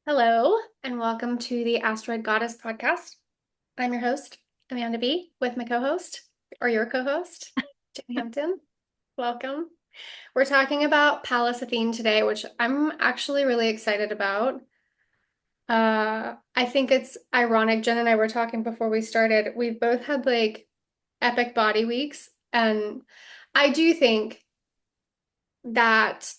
Hello, and welcome to the Asteroid Goddess podcast. I'm your host, Amanda B, with my co-host, or your co-host, Jen Hampton. Welcome. We're talking about Pallas Athene today, which I'm actually really excited about. I think it's ironic. Jen and I were talking before we started. We've both had like epic body weeks, and I do think that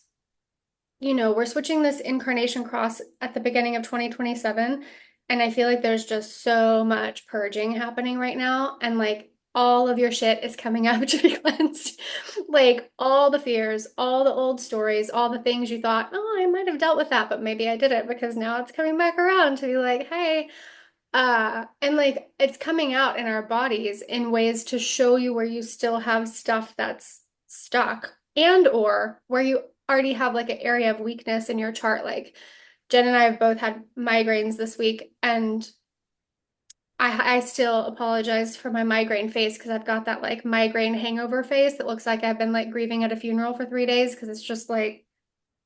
we're switching this incarnation cross at the beginning of 2027. And I feel like there's just so much purging happening right now. And like all of your shit is coming up to be cleansed. Like all the fears, all the old stories, all the things you thought, oh, I might have dealt with that, but maybe I didn't because now it's coming back around to be like, hey, and like it's coming out in our bodies in ways to show you where you still have stuff that's stuck and or where you already have like an area of weakness in your chart. Like Jen and I have both had migraines this week, and I still apologize for my migraine face because I've got that like migraine hangover face that looks like I've been like grieving at a funeral for 3 days because it's just like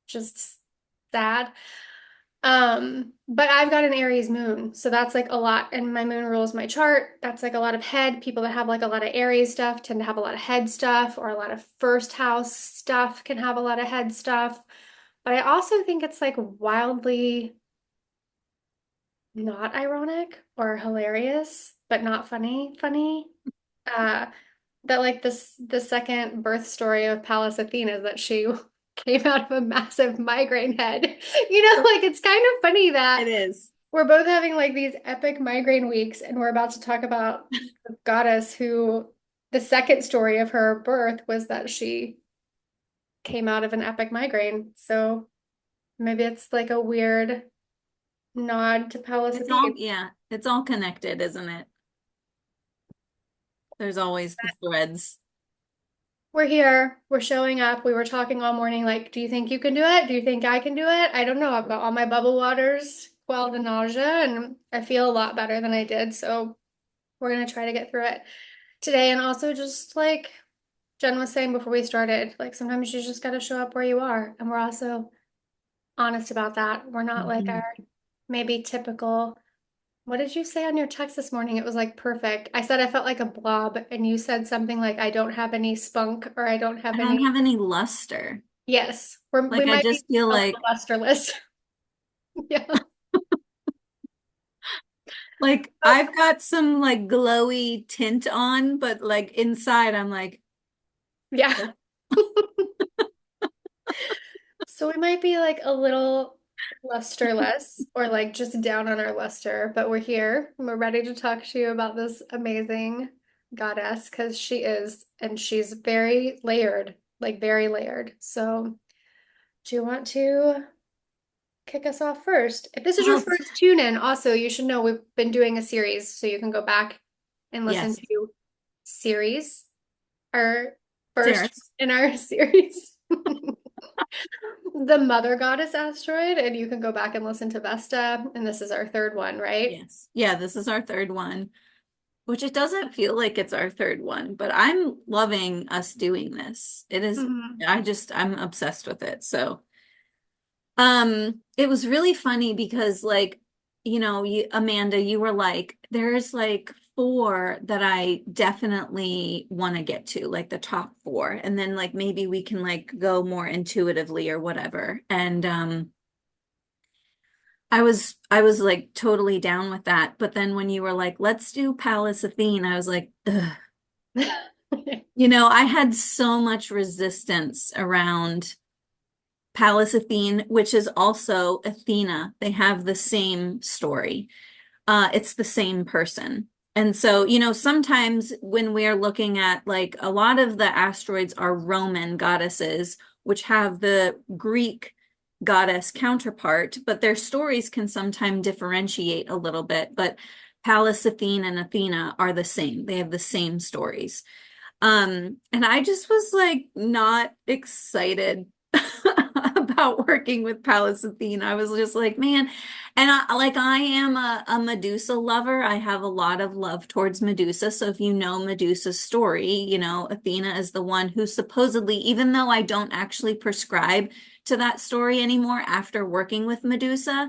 just sad. But I've got an Aries moon, so that's like a lot, and my moon rules my chart. That's like a lot of head. People that have like a lot of Aries stuff tend to have a lot of head stuff, or a lot of first house stuff can have a lot of head stuff. But I also think it's like wildly not ironic or hilarious, but not funny. Uh, that like this the second birth story of Pallas Athene is that she came out of a massive migraine head. Like it's kind of funny It that is. we're both having like these epic migraine weeks, and we're about to talk about the goddess who the second story of her birth was that she came out of an epic migraine. So maybe it's like a weird nod to Pallas It's all, Athene. yeah, it's all connected, isn't it? There's always the threads. We're here, we're showing up. We were talking all morning, like, do you think you can do it? Do you think I can do it? I don't know. I've got all my bubble waters, quell the nausea, and I feel a lot better than I did. So we're gonna try to get through it today. And also just like Jen was saying before we started, like sometimes you just gotta show up where you are. And we're also honest about that. We're not like Mhm. our maybe typical. What did you say on your text this morning? It was like perfect. I said I felt like a blob, and you said something like I don't have any spunk or I don't I have don't any. have any luster. Yes, we Like I might be just feel a little like lusterless. Yeah. I've got some like glowy tint on, but like inside I'm like, Yeah. "Ugh." So we might be like a little lusterless or like just down on our luster, but we're here. We're ready to talk to you about this amazing goddess because she is, and she's very layered, like very layered. So, do you want to kick us off first? If this is your Well, first tune in, also, you should know we've been doing a series, so you can go back and listen yes, to series, our first Sarah's. in our series. The mother goddess asteroid, and you can go back and listen to Vesta, and this is our third one, right? Yes. Yeah, this is our third one, which it doesn't feel like it's our third one, but I'm loving us doing this. It is, Mhm. I'm obsessed with it. So it was really funny because Amanda, you were like, there's like four that I definitely want to get to, like the top four. And then like maybe we can like go more intuitively or whatever. And I was like totally down with that. But then when you were like, let's do Pallas Athene, I was like, ugh. I had so much resistance around Pallas Athene, which is also Athena. They have the same story. It's the same person. And so, sometimes when we're looking at like a lot of the asteroids are Roman goddesses, which have the Greek goddess counterpart, but their stories can sometimes differentiate a little bit. But Pallas Athene and Athena are the same. They have the same stories. And I just was like not excited about working with Pallas Athene. I was just like, man, and I am a Medusa lover. I have a lot of love towards Medusa. So if you know Medusa's story, Athena is the one who supposedly, even though I don't actually prescribe to that story anymore after working with Medusa.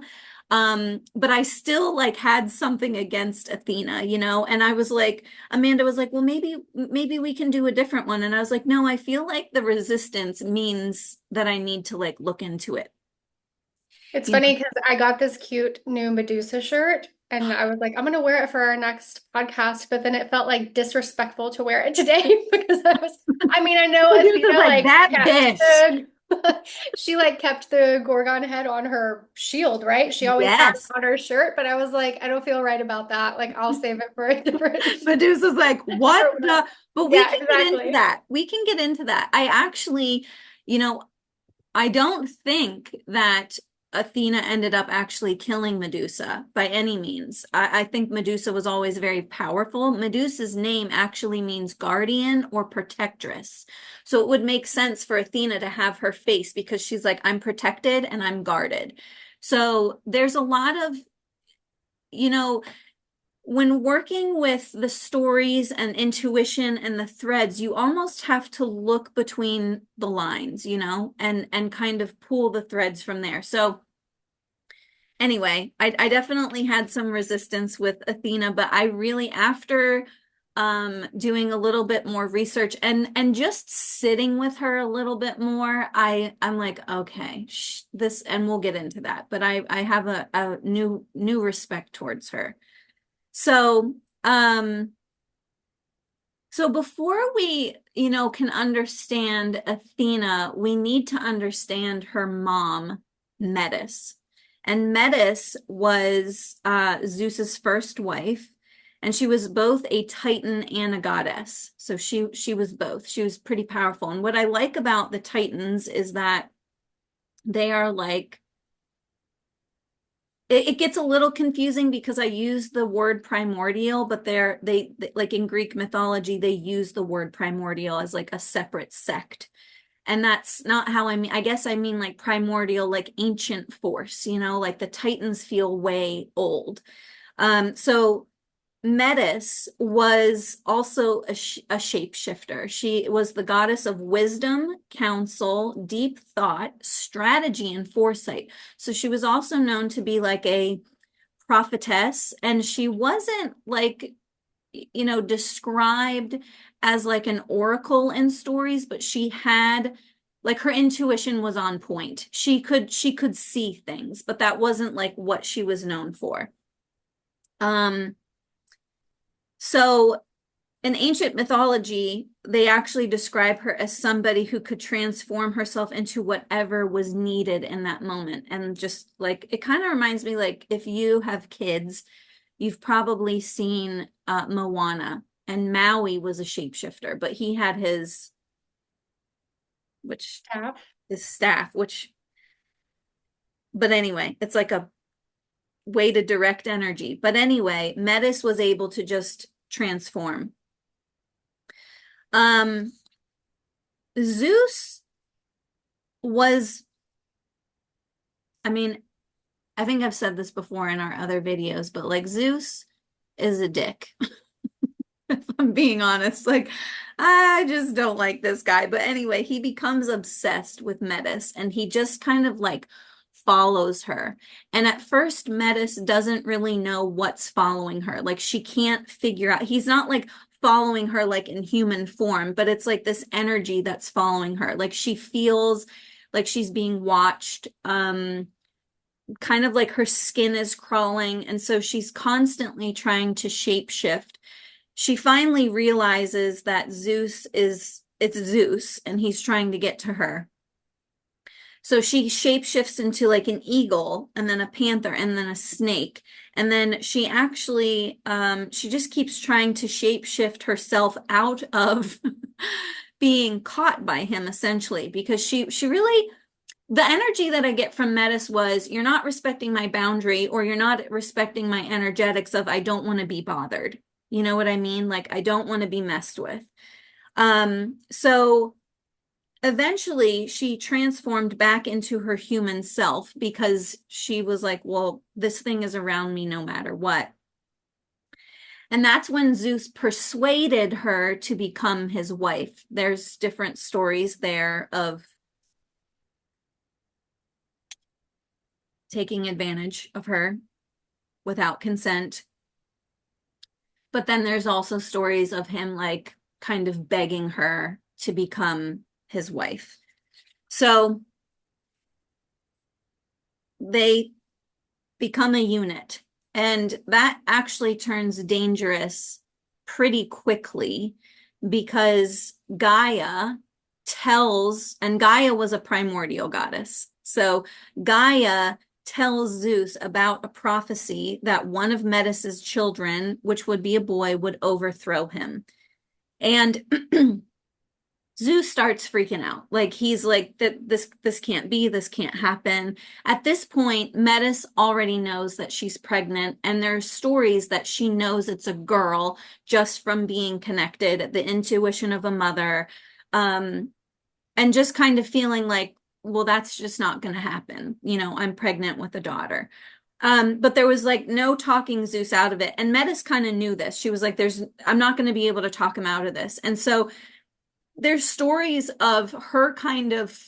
But I still like had something against Athena, you know, and I was like, Amanda was like, well, maybe we can do a different one. And I was like, no, I feel like the resistance means that I need to like look into it. It's You know, funny because I got this cute new Medusa shirt and I was like, I'm gonna wear it for our next podcast, but then it felt like disrespectful to wear it today because I mean, I know Medusa's Athena like like that kept bitch. she like kept the Gorgon head on her shield, right? She always had it Yes. on her shirt, but I was like, I don't feel right about that. Like, I'll save it for a different Medusa's like, what for the? But we yeah, can get into exactly. that. We can get into that. I actually, you know, I don't think that Athena ended up actually killing Medusa by any means. I think Medusa was always very powerful. Medusa's name actually means guardian or protectress. So it would make sense for Athena to have her face because she's like, I'm protected and I'm guarded. So there's a lot of, you know, when working with the stories and intuition and the threads, you almost have to look between the lines, you know, and kind of pull the threads from there. So anyway, I definitely had some resistance with Athena, but I really after doing a little bit more research and just sitting with her a little bit more, I'm like, okay, this, and we'll get into that, but I have a new respect towards her. So, so before we, you know, can understand Athena, we need to understand her mom, Metis. And Metis was Zeus's first wife, and she was both a Titan and a goddess. So she was both. She was pretty powerful. And what I like about the Titans is that they are like it gets a little confusing because I use the word primordial, but they like in Greek mythology, they use the word primordial as like a separate sect. And that's not how I mean. I guess I mean like primordial, like ancient force, you know, like the Titans feel way old. So Metis was also a shapeshifter. She was the goddess of wisdom, counsel, deep thought, strategy, and foresight. So she was also known to be like a prophetess, and she wasn't like, you know, described as like an oracle in stories, but she had like her intuition was on point. She could see things, but that wasn't like what she was known for. Um, so in ancient mythology, they actually describe her as somebody who could transform herself into whatever was needed in that moment. And just like, it kind of reminds me like if you have kids, you've probably seen Moana, and Maui was a shapeshifter, but he had which Staff. his staff, but anyway, it's like a way to direct energy. But anyway, Metis was able to just transform. Um, Zeus was, I mean, I think I've said this before in our other videos, but like Zeus is a dick. If I'm being honest, like I just don't like this guy. But anyway, he becomes obsessed with Metis and he just kind of like follows her. And at first, Metis doesn't really know what's following her. Like she can't figure out, he's not like following her like in human form, but it's like this energy that's following her. Like she feels like she's being watched. Kind of like her skin is crawling. And so she's constantly trying to shapeshift. She finally realizes that it's Zeus and he's trying to get to her. So she shapeshifts into like an eagle and then a panther and then a snake. And then she actually she just keeps trying to shapeshift herself out of being caught by him essentially because she really the energy that I get from Metis was you're not respecting my boundary or you're not respecting my energetics of I don't want to be bothered. You know what I mean? Like I don't want to be messed with. So eventually she transformed back into her human self because she was like, well, this thing is around me no matter what. And that's when Zeus persuaded her to become his wife. There's different stories there of taking advantage of her without consent. But then there's also stories of him like kind of begging her to become his wife. So they become a unit. And that actually turns dangerous pretty quickly because and Gaia was a primordial goddess. So Gaia tells Zeus about a prophecy that one of Metis's children, which would be a boy, would overthrow him. And Zeus starts freaking out. Like he's like that this can't be, this can't happen. At this point, Metis already knows that she's pregnant, and there's stories that she knows it's a girl just from being connected, the intuition of a mother, and just kind of feeling like, well, that's just not going to happen. I'm pregnant with a daughter. But there was like no talking Zeus out of it. And Metis kind of knew this. She was like, I'm not going to be able to talk him out of this. And so there's stories of her kind of,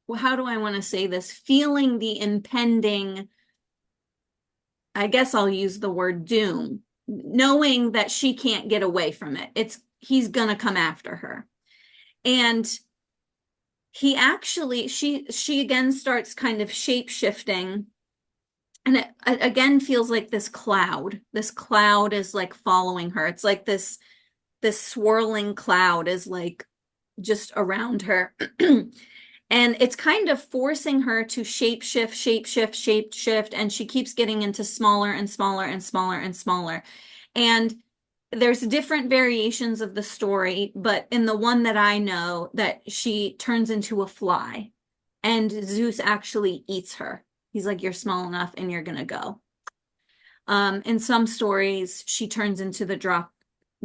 well, how do I want to say this? Feeling the impending, I guess I'll use the word doom, knowing that she can't get away from it. He's gonna come after her. And she again starts kind of shape shifting. And it again feels like this cloud. This cloud is like following her. It's like this swirling cloud is like just around her. And it's kind of forcing her to shape shift, and she keeps getting into smaller and smaller and smaller and smaller. And there's different variations of the story, but in the one that I know, that she turns into a fly and Zeus actually eats her. He's like, you're small enough and you're gonna go. In some stories, she turns into the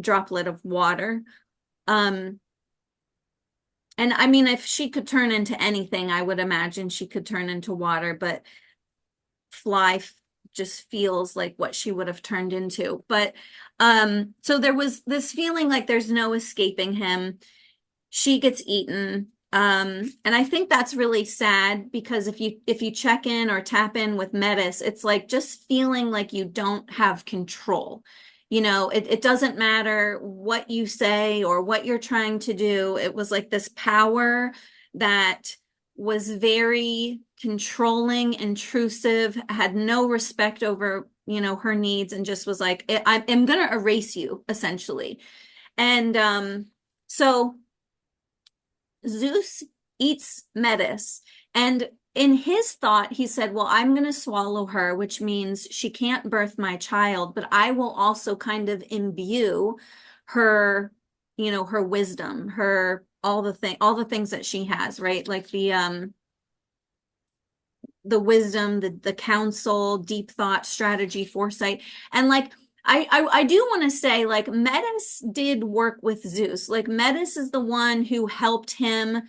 droplet of water. And I mean, if she could turn into anything, I would imagine she could turn into water, but fly just feels like what she would have turned into. But so there was this feeling like there's no escaping him. She gets eaten. And I think that's really sad because if you check in or tap in with Metis, it's like just feeling like you don't have control. It doesn't matter what you say or what you're trying to do. It was like this power that was very controlling, intrusive, had no respect over, her needs, and just was like, I'm going to erase you, essentially. And so Zeus eats Metis, and in his thought, he said, well, I'm going to swallow her, which means she can't birth my child, but I will also kind of imbue her, her wisdom, her all the things that she has, right? Like the wisdom, the counsel, deep thought, strategy, foresight. And like I do want to say, like, Metis did work with Zeus. Like, Metis is the one who helped him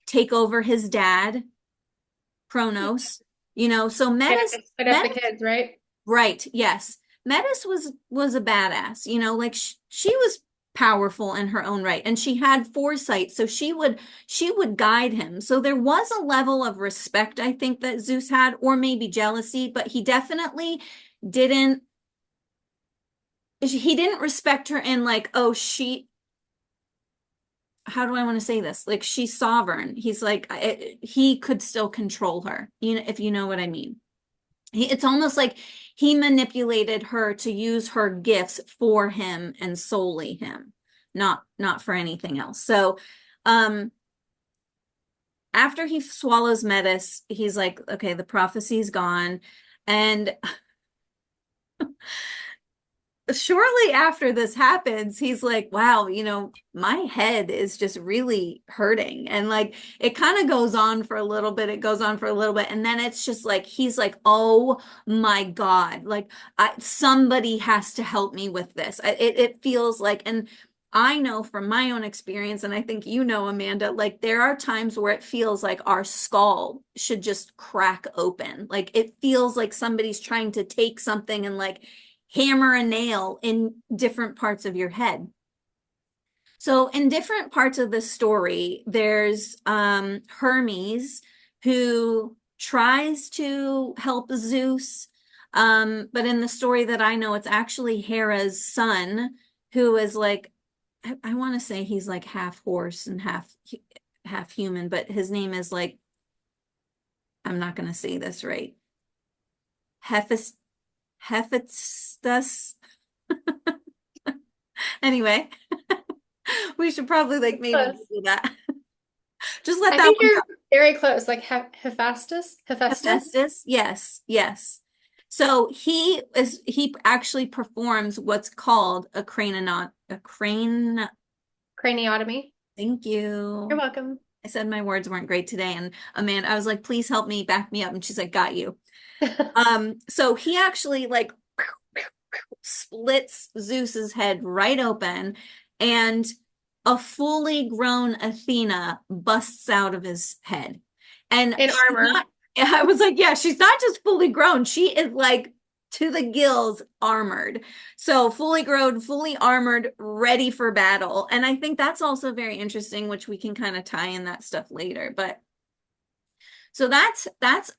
take over his dad, Kronos. So Split up the kids, right? right, yes. Metis was a badass, like she was powerful in her own right, and she had foresight, so she would guide him. So there was a level of respect, I think, that Zeus had, or maybe jealousy, but didn't he didn't respect her in like, oh, how do I want to say this? Like, she's sovereign. He's like, he could still control her, if you know what I mean. It's almost like he manipulated her to use her gifts for him and solely him, not for anything else. So, after he swallows Metis, he's like, okay, the prophecy's gone. And shortly after this happens, he's like, wow, my head is just really hurting. And like, it kind of goes on for a little bit. It goes on for a little bit. And then it's just like, he's like, oh my God, like somebody has to help me with this. It feels like, and I know from my own experience, and I think Amanda, like there are times where it feels like our skull should just crack open. Like it feels like somebody's trying to take something and like hammer a nail in different parts of your head. So in different parts of the story, there's Hermes, who tries to help Zeus. But in the story that I know, it's actually Hera's son who is like, I want to say he's like half horse and half human, but his name is like, I'm not going to say this right. Hephaestus. Hephaestus. Anyway, we should probably like maybe Close. Google that. Just let I that think one you're very close, like Hephaestus. Hephaestus. Hephaestus, yes, yes. So he actually performs what's called a crane. Craniotomy. Thank You're you. welcome. I said my words weren't great today, and Amanda, I was like, please help me, back me up, and she's like, got you. So he actually like splits Zeus's head right open, and a fully grown Athena busts out of his head. And In she's armor. not, I was like, yeah, she's not just fully grown, she is like to the gills armored. So fully grown, fully armored, ready for battle. And I think that's also very interesting, which we can kind of tie in that stuff later. But so that's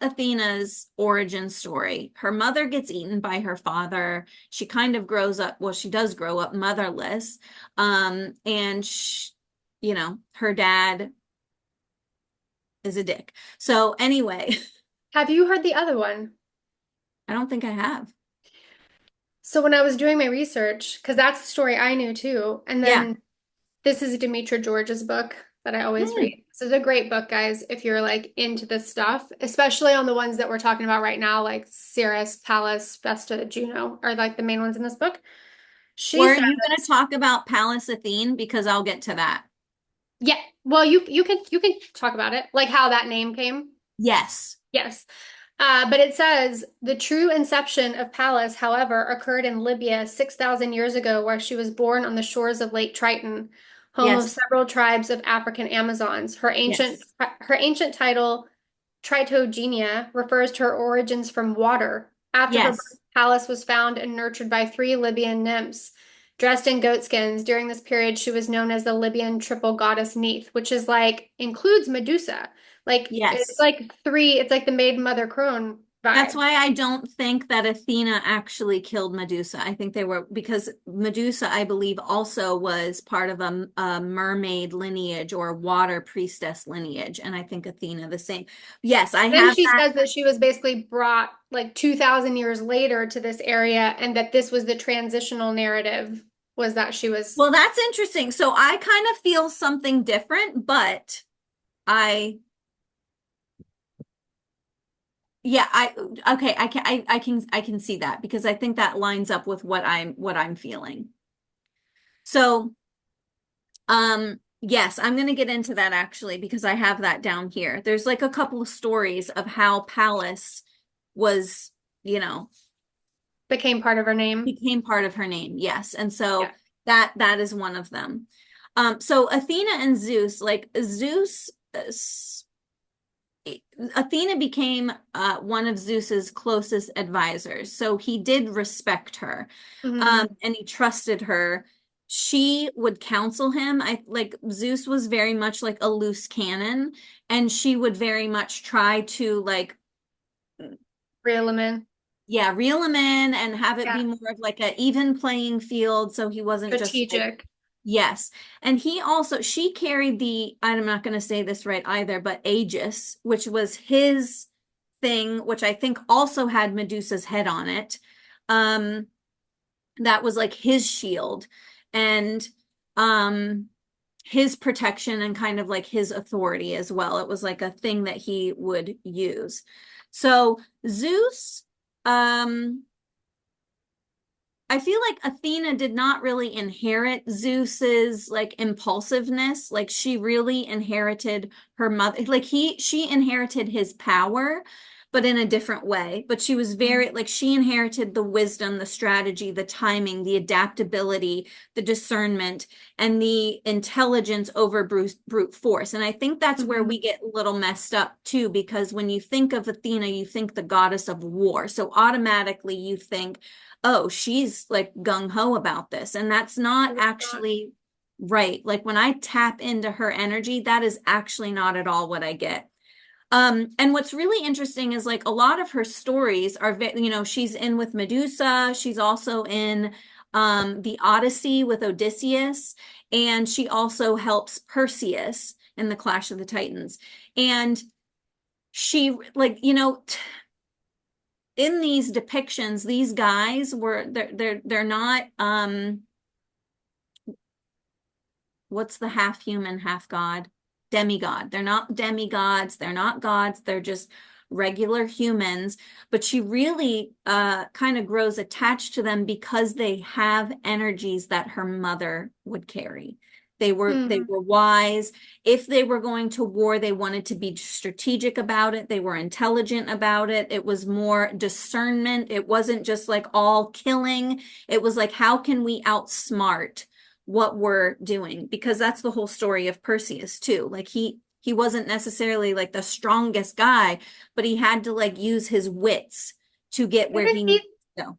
Athena's origin story. Her mother gets eaten by her father. She kind of grows up, well, she does grow up motherless. And her dad is a dick. So anyway, Have you heard the other one? I don't think I have. So when I was doing my research, because that's the story I knew too, and Yeah. then this is Demetra George's book that I always Hmm. read. This is a great book, guys, if you're like into this stuff, especially on the ones that we're talking about right now, like Ceres, Pallas, Vesta, Juno, are like the main ones in this book. She Were said, you going to talk about Pallas Athene? Because I'll get to that. yeah, well, you can talk about it, like how that name came. Yes. Yes. But it says the true inception of Pallas, however, occurred in Libya 6,000 years ago, where she was born on the shores of Lake Triton, home of Yes. several tribes of African Amazons. Yes. Her ancient title, Tritogenia, refers to her origins from water. After her Yes. birth, Pallas was found and nurtured by three Libyan nymphs dressed in goatskins. During this period, she was known as the Libyan triple goddess Neith, which is like includes Medusa. Like it's Yes. like three, it's like the maiden mother crone That's vibe. why I don't think that Athena actually killed Medusa. I think they were because Medusa, I believe, also was part of a mermaid lineage or water priestess lineage. And I think Athena the same. Yes, I Then have she that. says that she was basically brought like 2,000 years later to this area and that this was the transitional narrative was that she was Well, that's interesting. So I kind of feel something different, but I, yeah, okay, I can see that because I think that lines up with what I'm feeling. So yes, I'm going to get into that actually because I have that down here. There's like a couple of stories of how Pallas was, you know, became part of her name. became part of her name. Yes. And so Yeah. that is one of them. So Athena and Zeus, like Zeus, Athena became one of Zeus's closest advisors. So he did respect her, Hmm. and he trusted her. She would counsel him. I like Zeus was very much like a loose cannon, and she would very much try to like, Reel him in. yeah, reel him in and have it Yeah. be more of like an even playing field. So he wasn't just like, Strategic. yes. And she carried I'm not going to say this right either, but Aegis, which was his thing, which I think also had Medusa's head on it. Um, that was like his shield and um his protection and kind of like his authority as well. It was like a thing that he would use. So Zeus, um, I feel like Athena did not really inherit Zeus's like impulsiveness. Like she really inherited her mother. Like she inherited his power, but in a different way. But she was very like she inherited the wisdom, the strategy, the timing, the adaptability, the discernment, and the intelligence over brute force. And I think that's where Hmm. we get a little messed up too, because when you think of Athena, you think the goddess of war. So automatically you think, oh, she's like gung ho about this. And that's not actually right. Like when I tap into her energy, that is actually not at all what I get. And what's really interesting is like a lot of her stories are, she's in with Medusa. She's also in the Odyssey with Odysseus, and she also helps Perseus in the Clash of the Titans. And she, like, in these depictions, these guys were they're not what's the half human, half god? Demigod. They're not demigods, they're not gods, they're just regular humans. But she really kind of grows attached to them because they have energies that her mother would carry. They Hmm. were wise. If they were going to war, they wanted to be strategic about it. They were intelligent about it. It was more discernment. It wasn't just like all killing. It was like, how can we outsmart what we're doing? Because that's the whole story of Perseus too. Like he wasn't necessarily like the strongest guy, but he had to like use his wits to get where Isn't he he needed to go.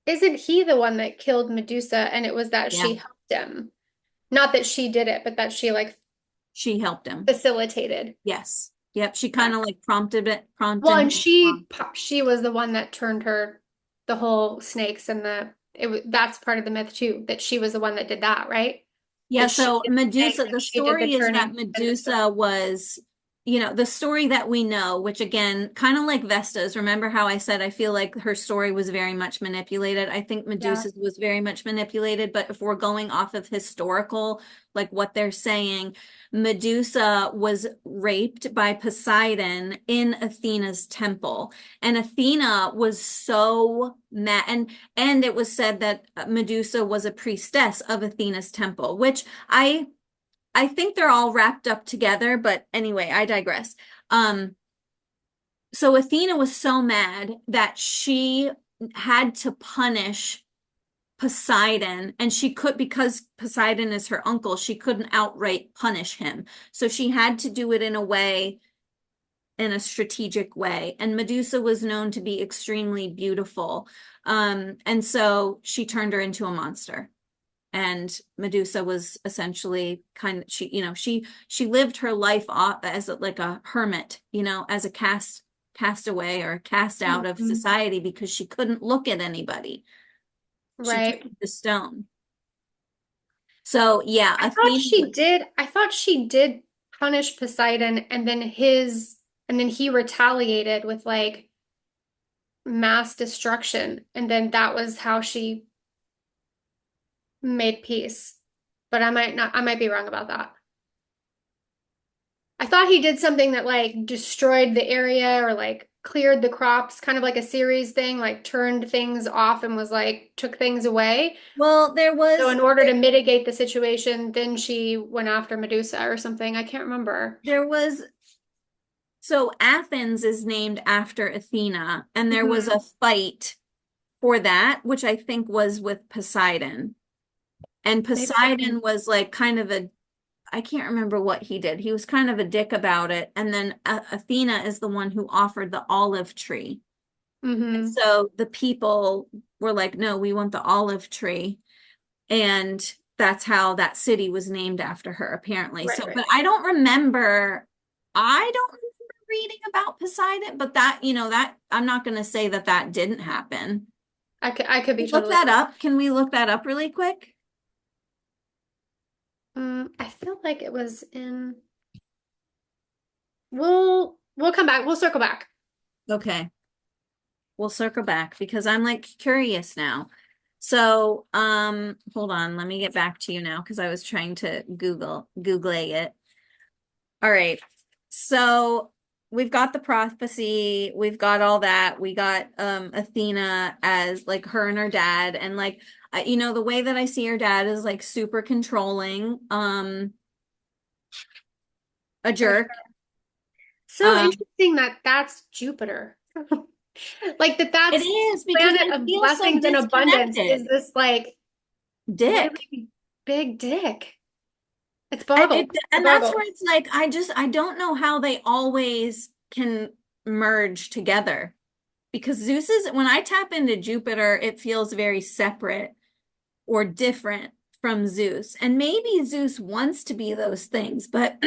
isn't he the one that killed Medusa and it was that Yeah, she helped him? Not that she did it, but that she like she helped him. facilitated. Yes. Yep. She Okay. kind of like Well, prompted and him along. she was the one that turned her the whole snakes and that's part of the myth too, that she was the one that did that, right? Yeah, That she so did the snakes Medusa, and the she did the story is that turning and the Medusa was, the story that we know, which again, kind of like Vesta's. Remember how I said I feel like her story was very much manipulated? I think yeah. Medusa's was very much manipulated, but if we're going off of historical, like what they're saying, Medusa was raped by Poseidon in Athena's temple. And Athena was so mad. And it was said that Medusa was a priestess of Athena's temple, which I think they're all wrapped up together, but anyway, I digress. Um, so Athena was so mad that she had to punish Poseidon, and she could, because Poseidon is her uncle, she couldn't outright punish him. So she had to do it in a strategic way. And Medusa was known to be extremely beautiful. And so she turned her into a monster. And Medusa was essentially kind of, she lived her life off as like a hermit, as a castaway or cast out of Mhm. society because she couldn't look at anybody. She Right. turned to stone. So yeah, Athena. I thought she did punish Poseidon and then he retaliated with like mass destruction. And then that was how she made peace. But I might be wrong about that. I thought he did something that like destroyed the area or like cleared the crops, kind of like a series thing, like turned things off and was like took things away. Well, So in order to mitigate the situation, then she went after Medusa or something. I can't remember. there was so Athens is named after Athena, and there was Mhm. a fight for that, which I think was with Poseidon. And Maybe I can. Poseidon was like kind of I can't remember what he did. He was kind of a dick about it. And then Athena is the one who offered the olive tree. And Hmm. so the people were like, no, we want the olive tree. And that's how that city was named after her, apparently. Right, So, right. but I don't remember reading about Poseidon, but that I'm not going to say that that didn't happen. I could be Look totally that wrong. up. Can we look that up really quick? I feel like it was in. We'll come back. We'll circle back. Okay. We'll circle back because I'm like curious now. So, hold on, let me get back to you now because I was trying to Google it. All right. So we've got the prophecy, we've got all that. We got Athena as like her and her dad, and like the way that I see her dad is like super controlling, a For jerk. sure. So Um, interesting that that's Jupiter. Like it that's is because planet I of feel so blessings and abundance is disconnected. this like Dick. really big dick. It's And It that's where boggles. it's like I don't know how they always can merge together because Zeus is when I tap into Jupiter, it feels very separate or different from Zeus. And maybe Zeus wants to be those things, but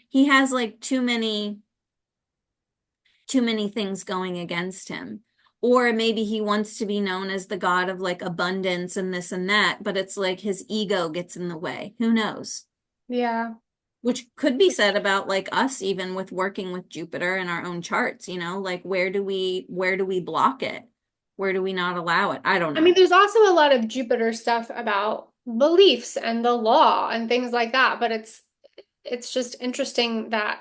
he has like too many. too many things going against him. Or maybe he wants to be known as the god of like abundance and this and that, but it's like his ego gets in the way. Who knows? Yeah. Which could be said about like us even with working with Jupiter in our own charts, like where do we block it? Where do we not allow it? I don't I mean, know. there's also a lot of Jupiter stuff about beliefs and the law and things like that, but it's just interesting that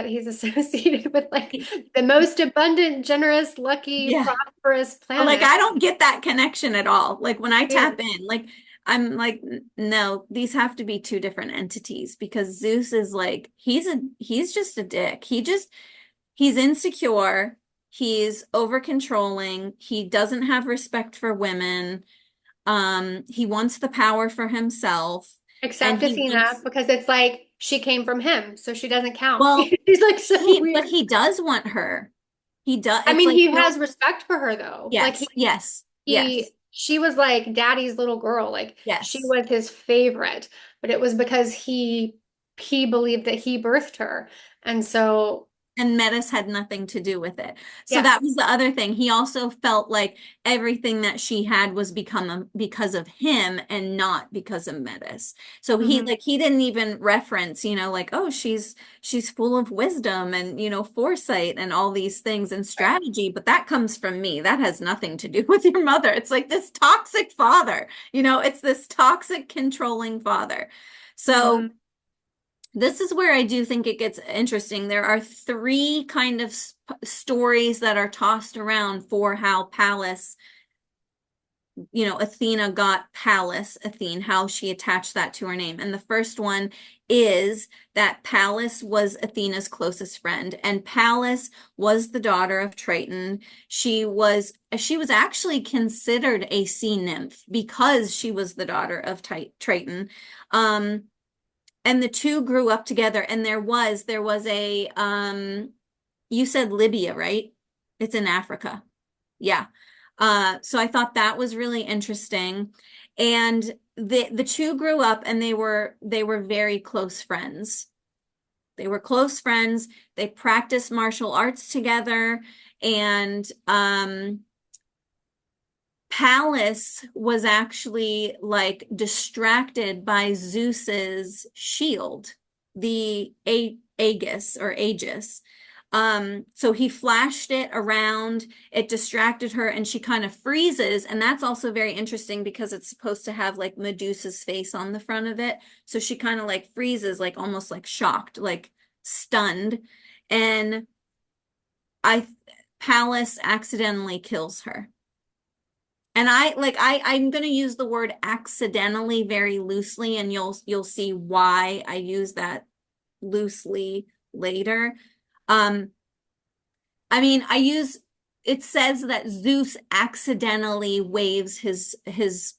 he's associated with like the most abundant, generous, lucky, Yeah. prosperous Like planet. I don't get that connection at all. Like when I Yeah. tap in, like I'm like, no, these have to be two different entities because Zeus is like he's just a dick. He's insecure, he's over controlling, he doesn't have respect for women, he wants the power for himself, and Except he Athena, wants, because it's like she came from him, so she doesn't count. well, She's like so but weird. he does want her. He does, I it's mean, like he he'll, has respect for her though. Like yes, yes, yes, she was like daddy's little girl. Like she yes. was his favorite, but it was because he believed that he birthed her. And so, And Metis had nothing to do with it. So yeah. that was the other thing. He also felt like everything that she had was because of him and not because of Metis. So Hmm. he didn't even reference, like, oh, she's full of wisdom and foresight and all these things and Right. strategy, but that comes from me. That has nothing to do with your mother. It's like this toxic father, it's this toxic controlling father. So Hmm. this is where I do think it gets interesting. There are three kind of stories that are tossed around for how Pallas, Athena got Pallas Athene, how she attached that to her name. And the first one is that Pallas was Athena's closest friend, and Pallas was the daughter of Triton. She was actually considered a sea nymph because she was the daughter of Triton. Um, and the two grew up together, and there was a you said Libya, right? It's in Africa. Yeah. So I thought that was really interesting. And the two grew up and they were very close friends. They were close friends. They practiced martial arts together, and Pallas was actually like distracted by Zeus's shield, the Aegis or Aegis. So he flashed it around, it distracted her, and she kind of freezes. And that's also very interesting because it's supposed to have like Medusa's face on the front of it. So she kind of like freezes, like almost like shocked, like stunned. And I Pallas accidentally kills her. And I'm going to use the word accidentally very loosely, and you'll see why I use that loosely later. Um, I mean, it says that Zeus accidentally waves his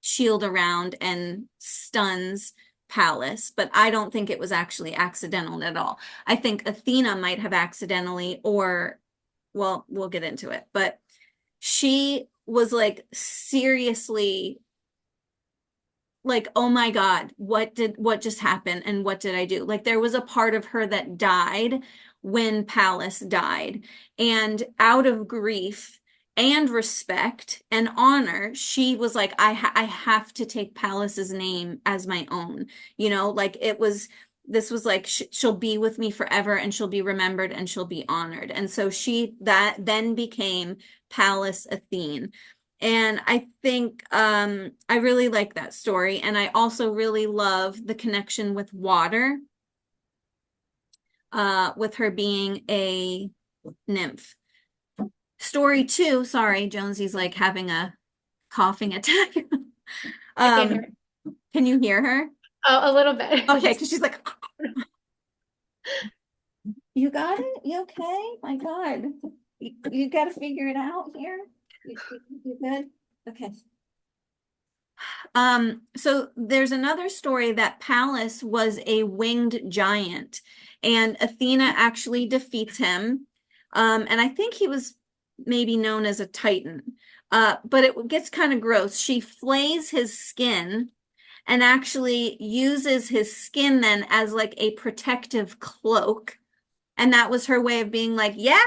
shield around and stuns Pallas, but I don't think it was actually accidental at all. I think Athena might have accidentally, or well, we'll get into it, but she was like seriously like, oh my God, what just happened and what did I do? Like there was a part of her that died when Pallas died. And out of grief and respect and honor, she was like, I have to take Pallas's name as my own. Like this was like she'll be with me forever and she'll be remembered and she'll be honored. And so that then became Pallas Athene. And I think I really like that story. And I also really love the connection with water, with her being a nymph. Story two, sorry, Jonesy's like having a coughing attack. I can't hear um, it. can you hear her? Oh, a little bit. Okay, because she's like, you got it? You okay? My God. You got to figure it out here. You good? Okay. So there's another story that Pallas was a winged giant, and Athena actually defeats him. And I think he was maybe known as a Titan. But it gets kind of gross. She flays his skin and actually uses his skin then as like a protective cloak And that was her way of being like, yeah,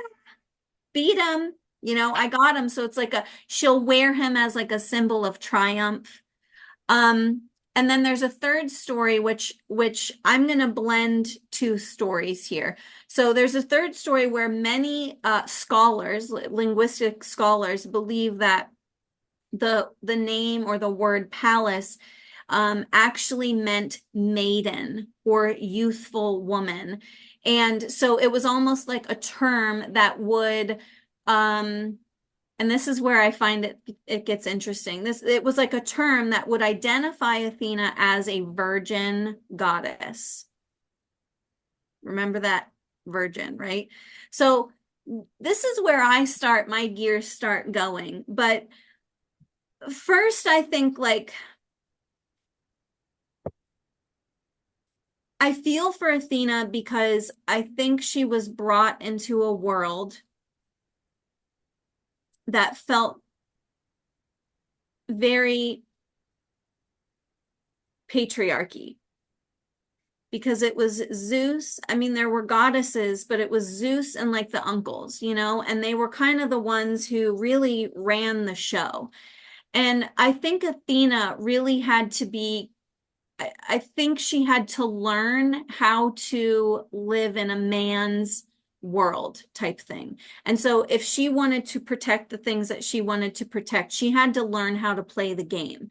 beat him. I got him. So it's like she'll wear him as like a symbol of triumph. Um, and then there's a third story, which I'm going to blend two stories here. So there's a third story where many scholars, linguistic scholars, believe that the name or the word Pallas actually meant maiden or youthful woman. And so it was almost like a term that would, and this is where I find it gets interesting. It was like a term that would identify Athena as a virgin goddess. Remember that virgin, right? So this is where my gears start going. But first, I think like I feel for Athena because I think she was brought into a world that felt very patriarchy because it was Zeus. I mean, there were goddesses, but it was Zeus and like the uncles, and they were kind of the ones who really ran the show. And I think Athena really had to be I think she had to learn how to live in a man's world type thing. And so if she wanted to protect the things that she wanted to protect, she had to learn how to play the game.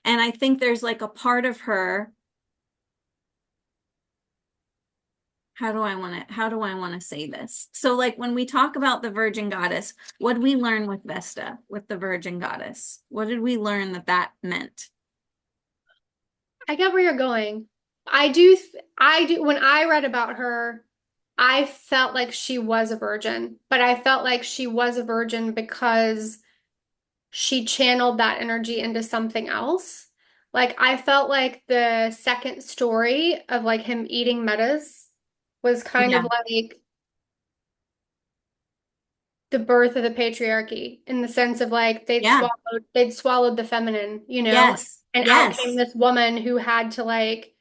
And I think there's like a part of her, how do I want to say this? So like when we talk about the virgin goddess, what did we learn with Vesta, with the virgin goddess? What did we learn that meant? I get where you're going. I do, when I read about her, I felt like she was a virgin, but I felt like she was a virgin because she channeled that energy into something else. Like I felt like the second story of like him eating metas was kind of Yeah. like the birth of the patriarchy in the sense of like Yeah. they'd swallowed the feminine, Yes. and out came Yes. this woman who had to like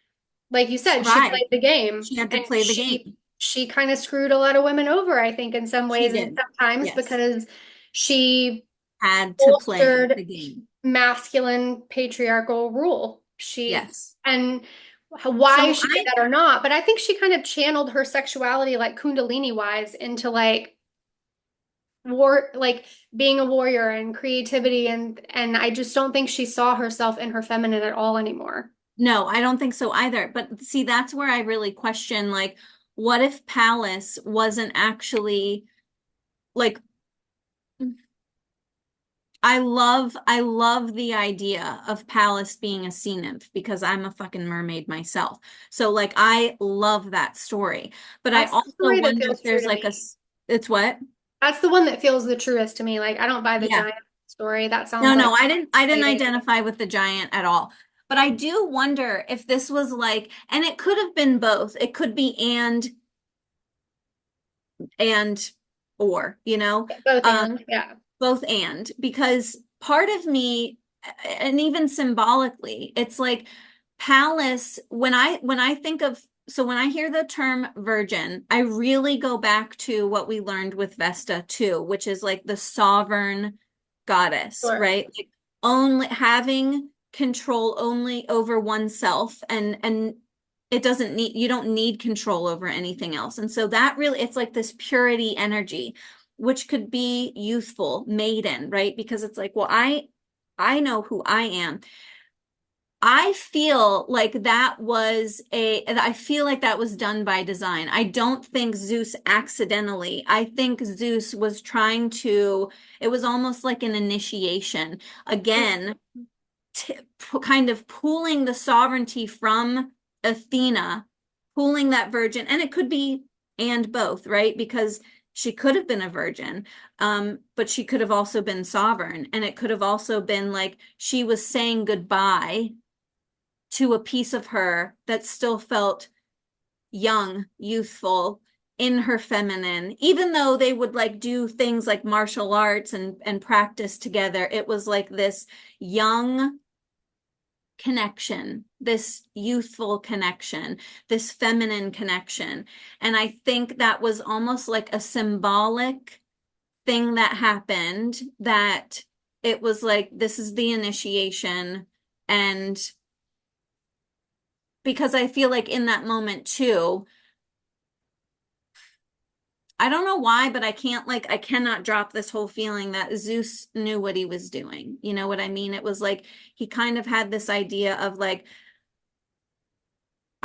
you said, she Survive. played the game She had to and play the game. she kind of screwed a lot of women over, I think, in some She ways and did. sometimes Yes. because she Had to play bolstered the game. masculine patriarchal rule. Yes. And So why she did that or not, but I think she kind of channeled her sexuality like Kundalini wise into like like being a warrior and creativity and I just don't think she saw herself in her feminine at all anymore. no, I don't think so either. But see, that's where I really question, like, what if Pallas wasn't actually like I love the idea of Pallas being a sea nymph because I'm a fucking mermaid myself. So like I love that story. But I That's the also story that wonder if feels true there's to like me. it's what? That's the one that feels the truest to me. Like I don't buy the Yeah. giant story. That No, sounds no, like I didn't fading. identify with the giant at all. But I do wonder if this was like, and it could have been both. It could be and or, Both um, and yeah. both and because part of me, and even symbolically, it's like Pallas, when I think of so when I hear the term virgin, I really go back to what we learned with Vesta too, which is like the sovereign goddess, Sure. right? Like only having control only over oneself and it doesn't need you don't need control over anything else. And so that really it's like this purity energy, which could be youthful, maiden, right? Because it's like, well, I know who I am. I feel like that was done by design. I don't think Zeus accidentally. I think Zeus was trying to, it was almost like an initiation. Again, kind of pulling the sovereignty from Athena, pulling that virgin, and it could be and both, right? Because she could have been a virgin, but she could have also been sovereign, and it could have also been like she was saying goodbye to a piece of her that still felt young, youthful, in her feminine. Even though they would like do things like martial arts and practice together, it was like this young connection, this youthful connection, this feminine connection. And I think that was almost like a symbolic thing that happened, that it was like, this is the initiation. And because I feel like in that moment too, I don't know why, but I cannot drop this whole feeling that Zeus knew what he was doing. You know what I mean? It was like he kind of had this idea of like,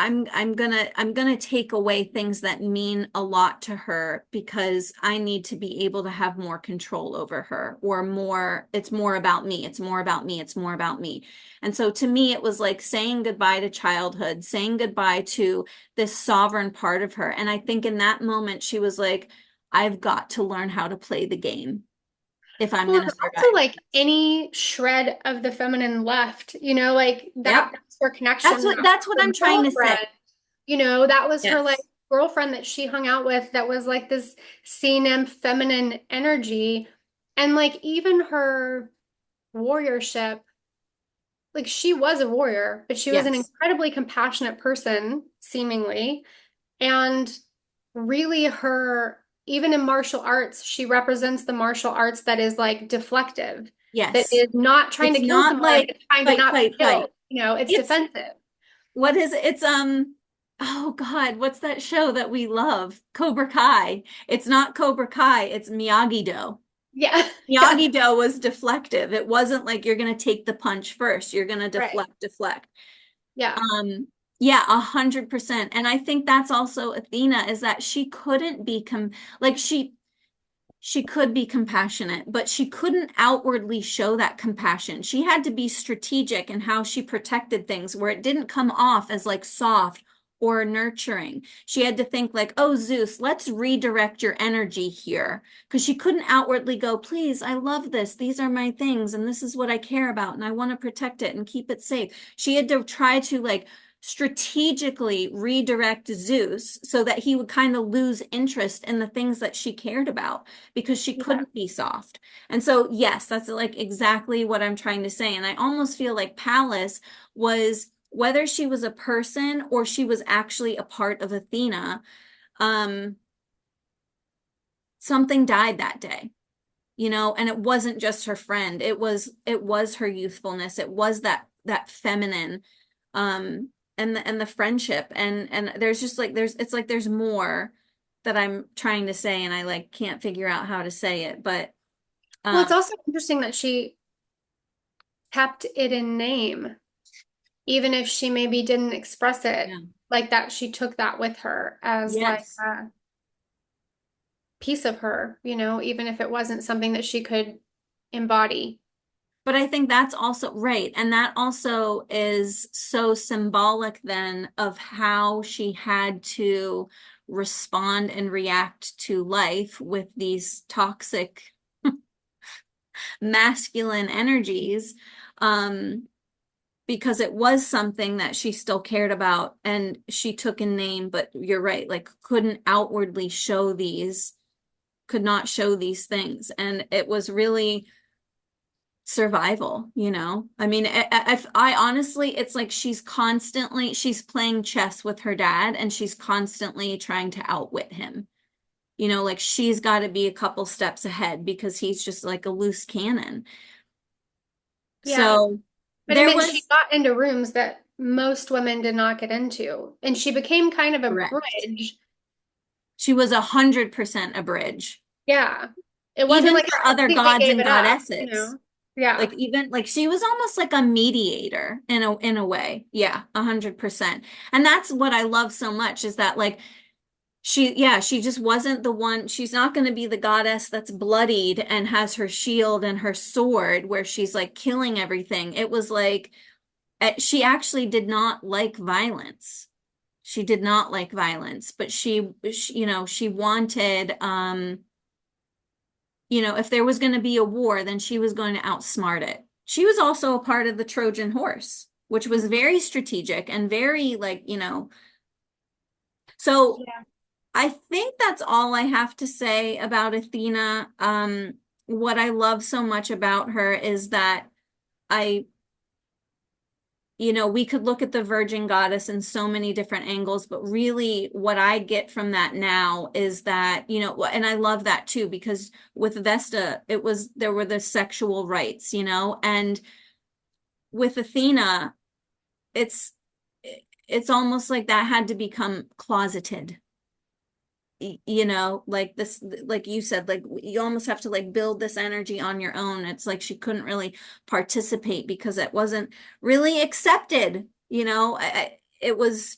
I'm gonna take away things that mean a lot to her because I need to be able to have more control over her, or more, it's more about me, it's more about me, it's more about me. And so to me, it was like saying goodbye to childhood, saying goodbye to this sovereign part of her. And I think in that moment, she was like, I've got to learn how to play the game if I'm Well, gonna it's also survive like this. any shred of the feminine left, like Yep. that's her connection, that's That's what her I'm trying to say. girlfriend, that was her like Yes. girlfriend that she hung out with that was like this sea nymph feminine energy. And like even her warriorship, like she was a warrior, but she was an Yes. incredibly compassionate person, seemingly. And really, even in martial arts, she represents the martial arts that is like deflective, that Yes. is not trying It's to kill not someone, like it's trying to fight, not be fight, fight. killed. It's It's defensive. what is it? It's oh God, what's that show that we love? Cobra Kai. It's not Cobra Kai, it's Miyagi-Do. Yeah. Yeah. Miyagi-Do was deflective. It wasn't like you're gonna take the punch first. You're gonna Right. deflect, deflect. Yeah. Yeah, 100%. And I think that's also Athena, is that she couldn't be like she could be compassionate, but she couldn't outwardly show that compassion. She had to be strategic in how she protected things, where it didn't come off as like soft or nurturing. She had to think like, oh, Zeus, let's redirect your energy here. Because she couldn't outwardly go, please, I love this. These are my things, and this is what I care about, and I want to protect it and keep it safe. She had to try to like strategically redirect Zeus so that he would kind of lose interest in the things that she cared about, because she Yeah. couldn't be soft. And so, yes, that's like exactly what I'm trying to say. And I almost feel like Pallas was, whether she was a person or she was actually a part of Athena, um, something died that day, and it wasn't just her friend. It was her youthfulness. It was that feminine, and the friendship. And there's just like it's like there's more that I'm trying to say, and I like can't figure out how to say it, but Well, it's um also interesting that she kept it in name, even if she maybe didn't express it yeah. like that. She took that with her as like Yes. a piece of her, even if it wasn't something that she could embody. But I think that's also right. And that also is so symbolic then of how she had to respond and react to life with these toxic masculine energies. Um, because it was something that she still cared about and she took a name, but you're right, like couldn't outwardly show these, could not show these things. And it was really survival. I mean, I honestly, it's like she's playing chess with her dad and she's constantly trying to outwit him. Like she's got to be a couple steps ahead because he's just like a loose cannon. Yeah. So But it there meant she was, got into rooms that most women did not get into. And she became kind of a correct. bridge. She was 100% a bridge, Yeah. It wasn't even like for she other completely gods gave and it up, goddesses. Yeah. Like even like she was almost like a mediator in a way. Yeah, 100%. And that's what I love so much, is that like she just wasn't the one. She's not going to be the goddess that's bloodied and has her shield and her sword where she's like killing everything. It was like she actually did not like violence. She did not like violence, but she wanted, if there was going to be a war, then she was going to outsmart it. She was also a part of the Trojan horse, which was very strategic and very like, so Yeah. I think that's all I have to say about Athena. What I love so much about her is that I we could look at the Virgin Goddess in so many different angles, but really what I get from that now is that, and I love that too, because with Vesta, there were the sexual rights, and with Athena, it's, it's almost like that had to become closeted. Like this, like you said, like you almost have to like build this energy on your own. It's like she couldn't really participate because it wasn't really accepted. It was,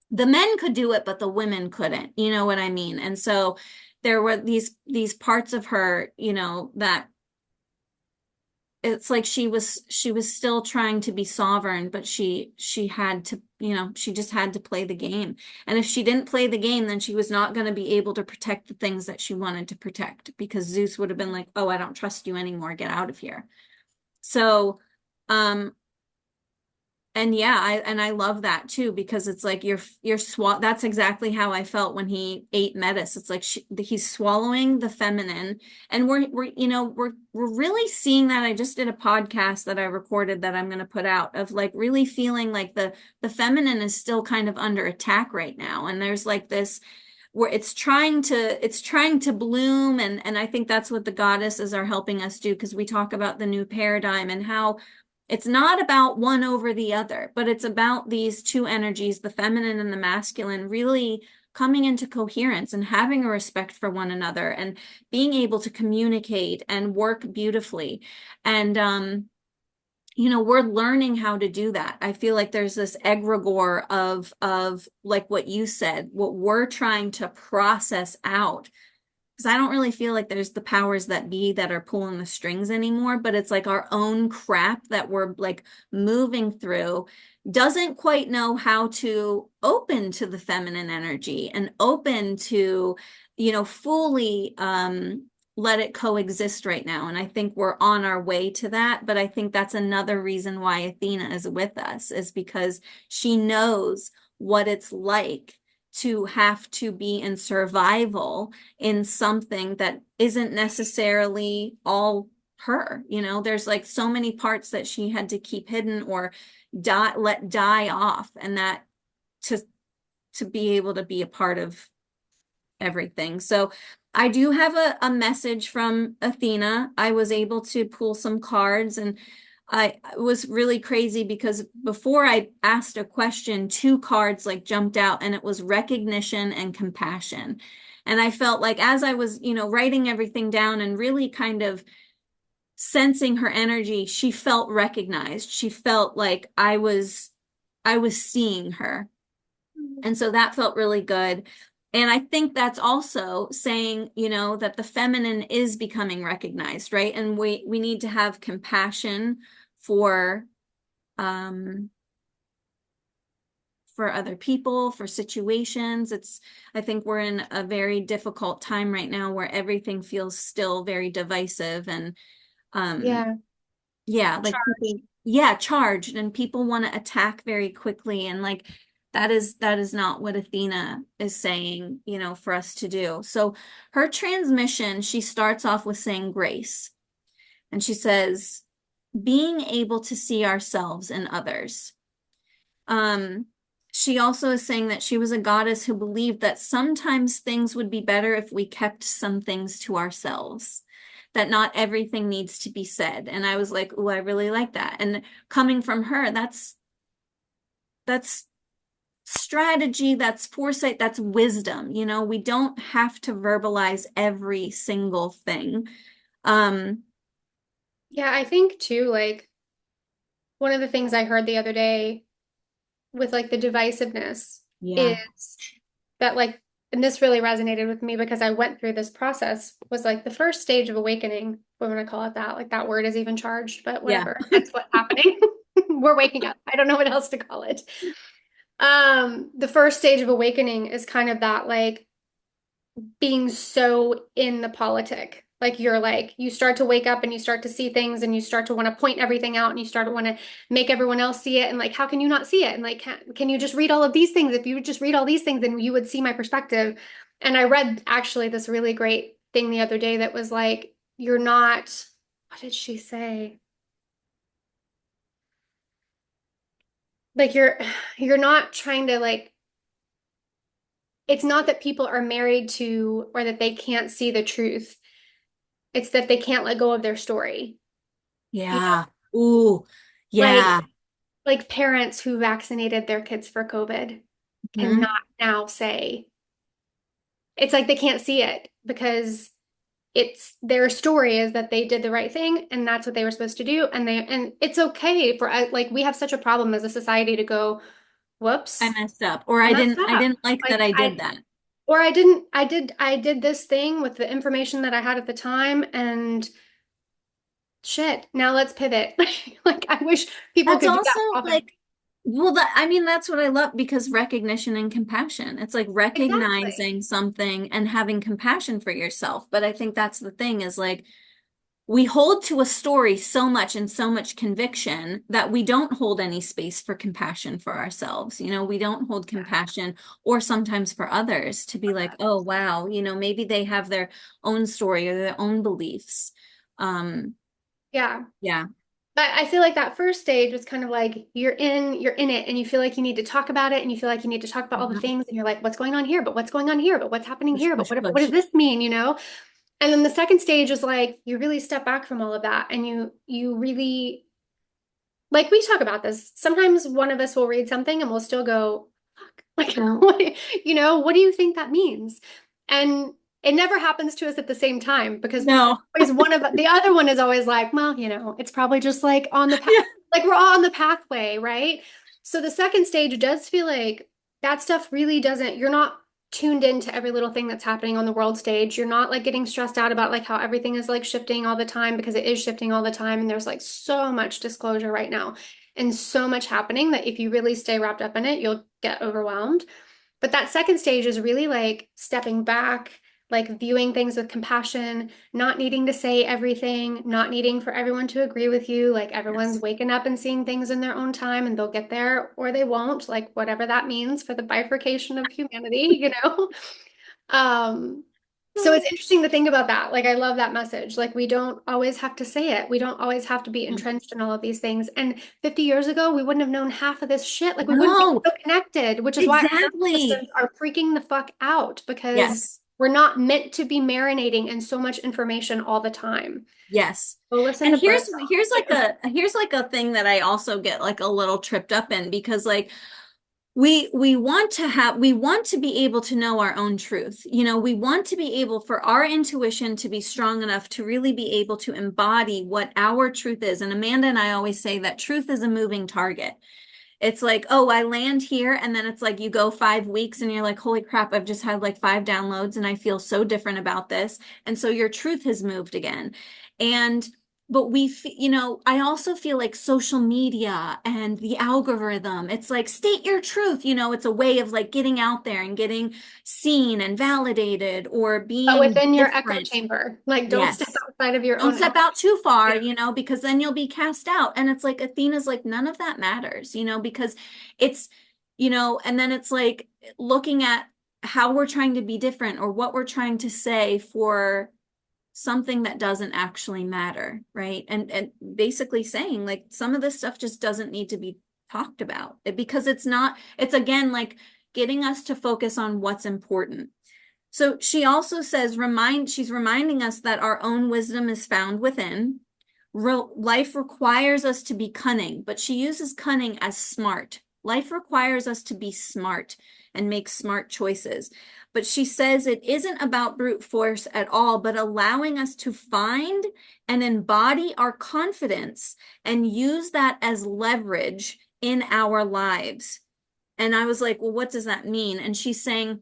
the men could do it, but the women couldn't. You know what I mean? And so there were these parts of her, that it's like she was still trying to be sovereign, but she had to, she just had to play the game. And if she didn't play the game, then she was not going to be able to protect the things that she wanted to protect, because Zeus would have been like, "Oh, I don't trust you anymore. Get out of here." So, um, and yeah, I love that too, because it's like that's exactly how I felt when he ate Metis. It's like he's swallowing the feminine, and we're really seeing that. I just did a podcast that I recorded that I'm going to put out, of like really feeling like the feminine is still kind of under attack right now, and there's like this where it's trying to bloom, and I think that's what the goddesses are helping us do, because we talk about the new paradigm and how it's not about one over the other, but it's about these two energies, the feminine and the masculine, really coming into coherence and having a respect for one another and being able to communicate and work beautifully. And we're learning how to do that. I feel like there's this egregore of like what you said, what we're trying to process out, because I don't really feel like there's the powers that be that are pulling the strings anymore, but it's like our own crap that we're like moving through doesn't quite know how to open to the feminine energy and open to, fully let it coexist right now. And I think we're on our way to that. But I think that's another reason why Athena is with us, is because she knows what it's like to have to be in survival in something that isn't necessarily all her. There's like so many parts that she had to keep hidden or let die off, and that to be able to be a part of everything. So I do have a message from Athena. I was able to pull some cards, and it was really crazy because before I asked a question, two cards like jumped out, and it was recognition and compassion. And I felt like as I was, writing everything down and really kind of sensing her energy, she felt recognized. She felt like I was seeing her. And so that felt really good. And I think that's also saying, that the feminine is becoming recognized, right? And we need to have compassion for um for other people, for situations. I think we're in a very difficult time right now where everything feels still very divisive, and um Yeah. yeah, like Charged. people, yeah, charged, and people want to attack very quickly, and like that is not what Athena is saying, for us to do. So her transmission, she starts off with saying grace, and she says, being able to see ourselves in others. Um, she also is saying that she was a goddess who believed that sometimes things would be better if we kept some things to ourselves, that not everything needs to be said. And I was like, oh, I really like that. And coming from her, that's strategy, that's foresight, that's wisdom. We don't have to verbalize every single thing. Um, Yeah, I think too, like one of the things I heard the other day with like the divisiveness yeah, is that like, and this really resonated with me because I went through this process, was like the first stage of awakening, if we want to call it that. Like that word is even charged, but yeah, whatever. That's what's happening. We're waking up. I don't know what else to call it. The first stage of awakening is kind of that like being so in the politic. Like you're like, you start to wake up and you start to see things and you start to want to point everything out and you start to want to make everyone else see it. And like, how can you not see it? And like, can you just read all of these things? If you would just read all these things, then you would see my perspective. And I read actually this really great thing the other day that was like, you're not, what did she say? like you're not trying to like it's not that people are married to or that they can't see the truth. It's that they can't let go of their story. You know, Yeah. Ooh, like yeah. parents who vaccinated their kids for COVID cannot Mhm. now say it's like they can't see it because it's their story is that they did the right thing and that's what they were supposed to do and it's okay for like we have such a problem as a society to go I whoops messed up. Or I messed I up didn't like that like I I did that. or I did this thing with the information that I had at the time and shit now let's pivot like I wish people That's could do also that often. like, well, I mean, that's what I love because recognition and compassion. It's like Exactly. recognizing something and having compassion for yourself. But I think that's the thing is like, we hold to a story so much and so much conviction that we don't hold any space for compassion for ourselves. We don't hold compassion or sometimes for others to be like, oh, wow, maybe they have their own story or their own beliefs. Um, Yeah. yeah. But I feel like that first stage was kind of like you're in it, and you feel like you need to talk about it, and you feel like you need to talk about all the Mhm. things, and you're like, what's going on here? But what's going on here? But what's happening Push, here? But push, what does push. this mean? And then the second stage is like you really step back from all of that, and you really like we talk about this. Sometimes one of us will read something, and we'll still go, fuck, like what do you think that means? And it never happens to us at the same time because No. always one of the other one is always like, well, it's probably just like on the path, Yeah. like we're all on the pathway, right? So the second stage does feel like that stuff really doesn't, you're not tuned into every little thing that's happening on the world stage. You're not like getting stressed out about like how everything is like shifting all the time because it is shifting all the time. And there's like so much disclosure right now and so much happening that if you really stay wrapped up in it, you'll get overwhelmed. But that second stage is really like stepping back, like viewing things with compassion, not needing to say everything, not needing for everyone to agree with you. Like everyone's Yes. waking up and seeing things in their own time and they'll get there or they won't, like whatever that means for the bifurcation of humanity. Um, so it's interesting to think about that. Like, I love that message. Like, we don't always have to say it. We don't always have to be entrenched in all of these things. And 50 years ago, we wouldn't have known half of this shit. Like, we wouldn't be No, so connected, which is why our nervous exactly. systems are freaking the fuck out because Yes. we're not meant to be marinating in so much information all the time. Yes. Go listen And to here's books. here's like a thing that I also get like a little tripped up in because like we want to be able to know our own truth. We want to be able for our intuition to be strong enough to really be able to embody what our truth is. And Amanda and I always say that truth is a moving target. It's like, oh, I land here, and then it's like you go 5 weeks and you're like, holy crap, I've just had like 5 downloads and I feel so different about this. And so your truth has moved again. And but I also feel like social media and the algorithm, it's like state your truth, it's a way of like getting out there and getting seen and validated or But being within your echo different. chamber, like, don't step Yes. outside of your Don't own step echo. out too far, Yeah. because then you'll be cast out. And it's like Athena's like, none of that matters, because it's, and then it's like looking at how we're trying to be different or what we're trying to say for something that doesn't actually matter, right? And basically saying like some of this stuff just doesn't need to be talked about because it's again like getting us to focus on what's important. So she also says, she's reminding us that our own wisdom is found within. Life requires us to be cunning, but she uses cunning as smart. Life requires us to be smart and make smart choices. But she says it isn't about brute force at all, but allowing us to find and embody our confidence and use that as leverage in our lives. And I was like, well, what does that mean? And she's saying,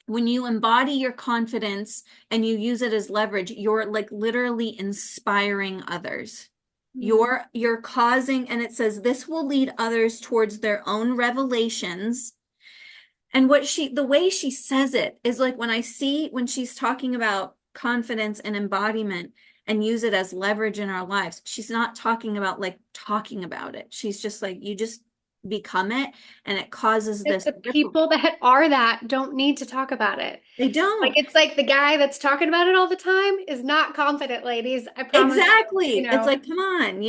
when you embody your confidence and you use it as leverage, you're like literally inspiring others. Mm. You're causing, and it says this will lead others towards their own revelations. And the way she says it is like when she's talking about confidence and embodiment and use it as leverage in our lives, she's not talking about like talking about it. She's just like, you just become it and it causes That this the ripple. people that are that don't need to talk about it. They Like don't. it's like the guy that's talking about it all the time is not confident, ladies. I promise you, Exactly. It's like, come on.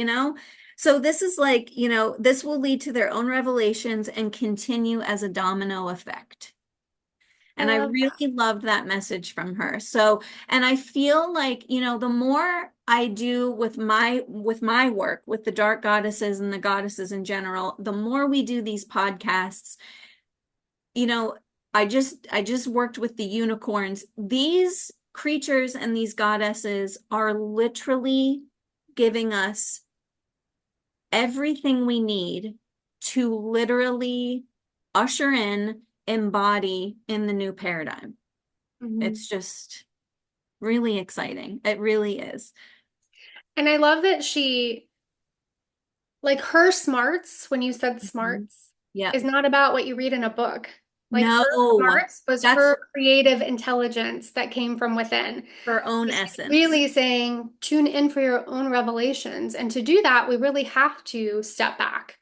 So this is like, this will lead to their own revelations and continue as a domino effect. I And I love that. really loved that message from her. So, and I feel like, the more I do with my work, with the dark goddesses and the goddesses in general, the more we do these podcasts, you know, I just worked with the unicorns. These creatures and these goddesses are literally giving us everything we need to literally usher in, embody in the new paradigm. Mhm. It's just really exciting. It really is. And I love that like her smarts, when you said Mhm. smarts, Yep. is not about what you read in a book. Like No, her smarts was that's her creative intelligence that came from within. her own She's essence. really saying, tune in for your own revelations. And to do that, we really have to step back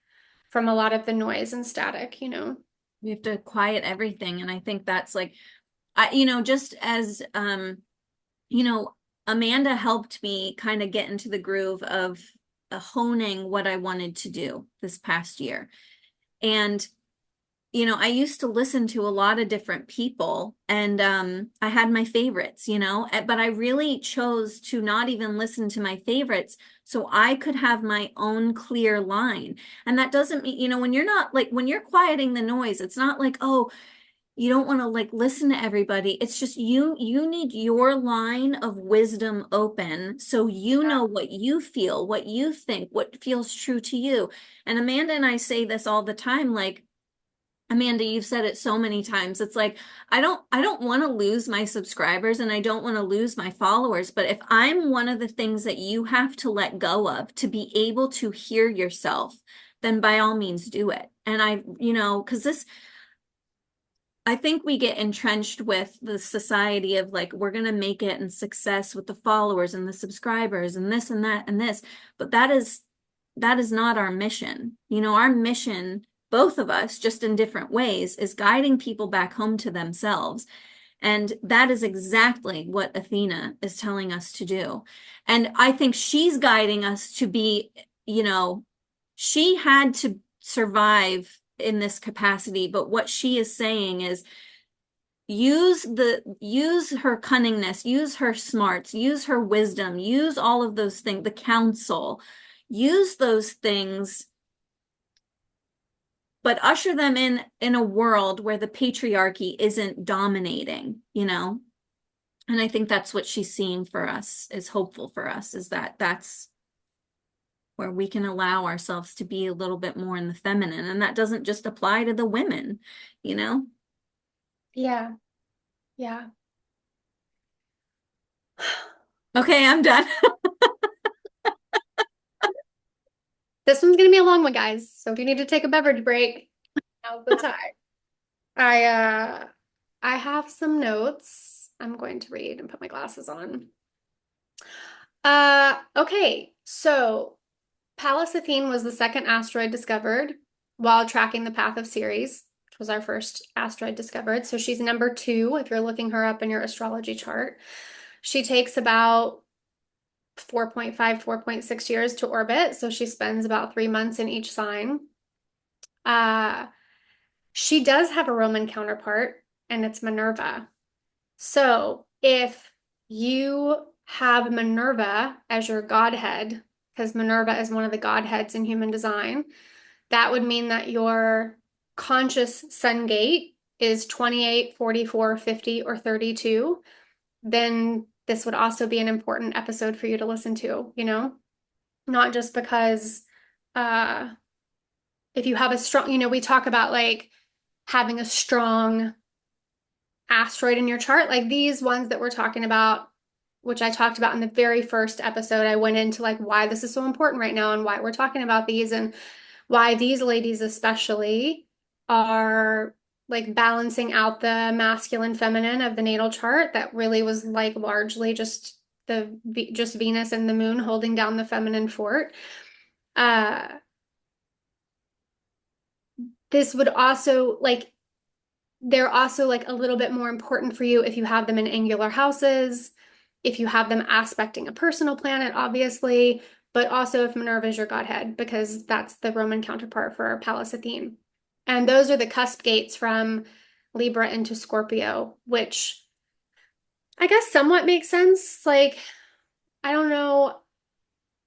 from a lot of the noise and static, you know? We have to quiet everything. And I think that's like, just as you know, Amanda helped me kind of get into the groove of honing what I wanted to do this past year. And, I used to listen to a lot of different people and I had my favorites, but I really chose to not even listen to my favorites so I could have my own clear line. And that doesn't mean, when you're not like, when you're quieting the noise, it's not like, oh, you don't want to like listen to everybody. It's just you need your line of wisdom open so you know what you feel, what you think, what feels true to you. And Amanda and I say this all the time, like, Amanda, you've said it so many times. It's like I don't want to lose my subscribers and I don't want to lose my followers, but if I'm one of the things that you have to let go of to be able to hear yourself, then by all means do it. And because I think we get entrenched with the society of like, we're going to make it and success with the followers and the subscribers and this and that and this. But that is not our mission. Our mission, both of us, just in different ways, is guiding people back home to themselves. And that is exactly what Athena is telling us to do. And I think she's guiding us to be, she had to survive in this capacity, but what she is saying is use her cunningness, use her smarts, use her wisdom, use all of those things, the counsel, use those things, but usher them in a world where the patriarchy isn't dominating. And I think that's what she's seeing for us, is hopeful for us, is that that's where we can allow ourselves to be a little bit more in the feminine. And that doesn't just apply to the women, you know? Yeah, yeah. Okay, I'm done. This one's gonna be a long one, guys. So if you need to take a beverage break, now's the time. I uh I have some notes I'm going to read and put my glasses on. Okay, so Pallas Athene was the second asteroid discovered while tracking the path of Ceres, which was our first asteroid discovered. So she's number two if you're looking her up in your astrology chart. She takes about 4.5, 4.6 years to orbit. So she spends about 3 months in each sign. Uh, she does have a Roman counterpart, and it's Minerva. So if you have Minerva as your godhead, because Minerva is one of the godheads in human design, that would mean that your conscious sun gate is 28, 44, 50, or 32. Then this would also be an important episode for you to listen to, not just because uh if you have a strong, we talk about like having a strong asteroid in your chart, like these ones that we're talking about, which I talked about in the very first episode. I went into like why this is so important right now and why we're talking about these and why these ladies especially are like balancing out the masculine feminine of the natal chart that really was like largely just Venus and the moon holding down the feminine fort. Uh this would also like they're also like a little bit more important for you if you have them in angular houses, if you have them aspecting a personal planet, obviously. but also if Minerva is your godhead, because that's the Roman counterpart for Pallas Athene. And those are the cusp gates from Libra into Scorpio, which I guess somewhat makes sense. Like, I don't know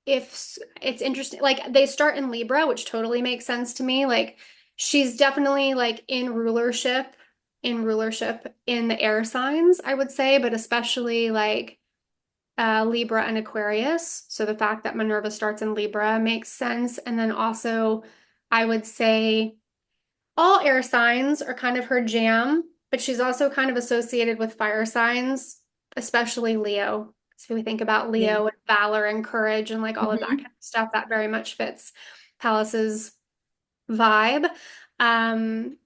if it's interesting. Like, they start in Libra, which totally makes sense to me. Like, she's definitely like in rulership in the air signs, I would say, but especially like Libra and Aquarius. So the fact that Minerva starts in Libra makes sense. And then also, I would say all air signs are kind of her jam, but she's also kind of associated with fire signs, especially Leo. So we think about Yeah. Leo and valor and courage and like all of that kind Hmm. of stuff, that very much fits Pallas's vibe. Um,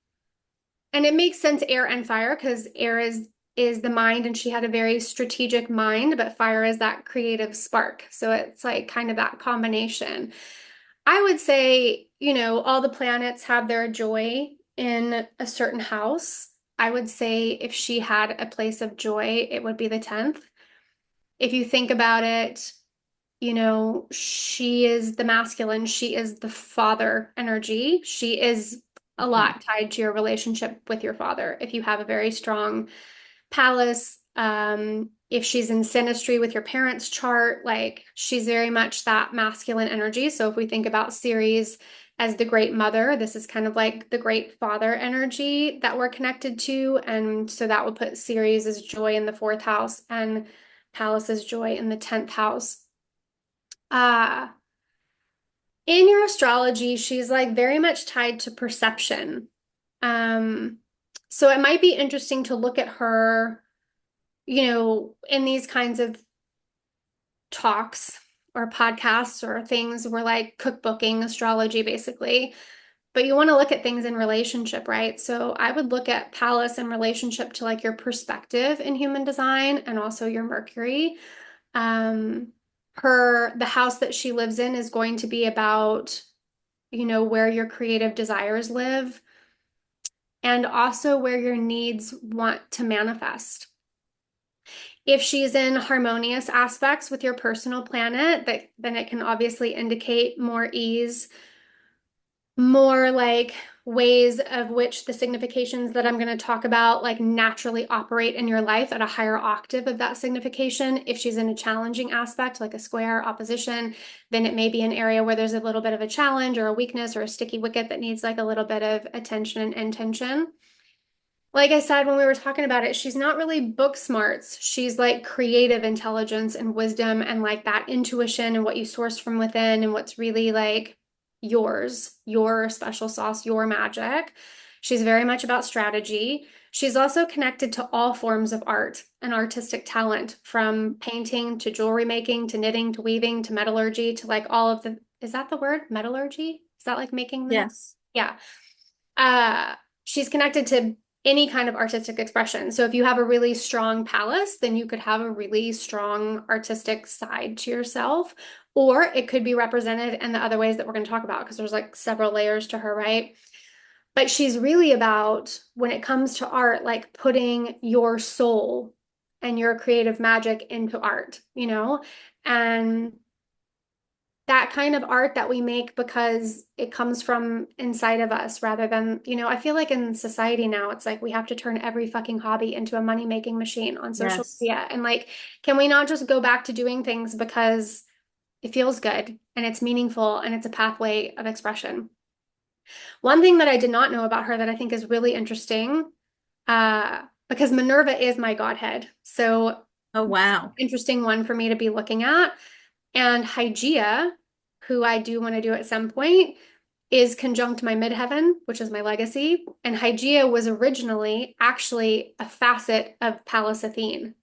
and it makes sense air and fire because air is the mind and she had a very strategic mind, but fire is that creative spark. So it's like kind of that combination. I would say, all the planets have their joy in a certain house. I would say if she had a place of joy, it would be the 10th. If you think about it, she is the masculine, she is the father energy. She is a lot tied to your relationship with your father. If you have a very strong Pallas, if she's in synastry with your parents' chart, like she's very much that masculine energy. So if we think about Ceres as the great mother, this is kind of like the great father energy that we're connected to. And so that would put Ceres as joy in the fourth house and Pallas as joy in the 10th house. Uh, in your astrology, she's like very much tied to perception. Um, so it might be interesting to look at her, in these kinds of talks or podcasts or things where like cookbooking astrology basically. But you want to look at things in relationship, right? So I would look at Pallas in relationship to like your perspective in human design and also your Mercury. Um, the house that she lives in is going to be about, where your creative desires live and also where your needs want to manifest. If she's in harmonious aspects with your personal planet, then it can obviously indicate more ease, more like ways of which the significations that I'm going to talk about like naturally operate in your life at a higher octave of that signification. If she's in a challenging aspect, like a square opposition, then it may be an area where there's a little bit of a challenge or a weakness or a sticky wicket that needs like a little bit of attention and intention. Like I said when we were talking about it, she's not really book smarts. She's like creative intelligence and wisdom and like that intuition and what you source from within and what's really like yours, your special sauce, your magic. She's very much about strategy. She's also connected to all forms of art and artistic talent, from painting to jewelry making to knitting to weaving to metallurgy to like all of the, is that the word? Metallurgy? Is that like making the, Yes. yeah. She's connected to any kind of artistic expression. So if you have a really strong Pallas, then you could have a really strong artistic side to yourself, or it could be represented in the other ways that we're going to talk about because there's like several layers to her, right? But she's really about, when it comes to art, like putting your soul and your creative magic into art, and that kind of art that we make because it comes from inside of us rather than, I feel like in society now, it's like we have to turn every fucking hobby into a money-making machine on social Yes. media. And like, can we not just go back to doing things because it feels good and it's meaningful and it's a pathway of expression? One thing that I did not know about her that I think is really interesting, because Minerva is my godhead. So Oh, wow. interesting one for me to be looking at. And Hygeia, who I do want to do at some point, is conjunct my midheaven, which is my legacy. And Hygeia was originally actually a facet of Pallas Athene.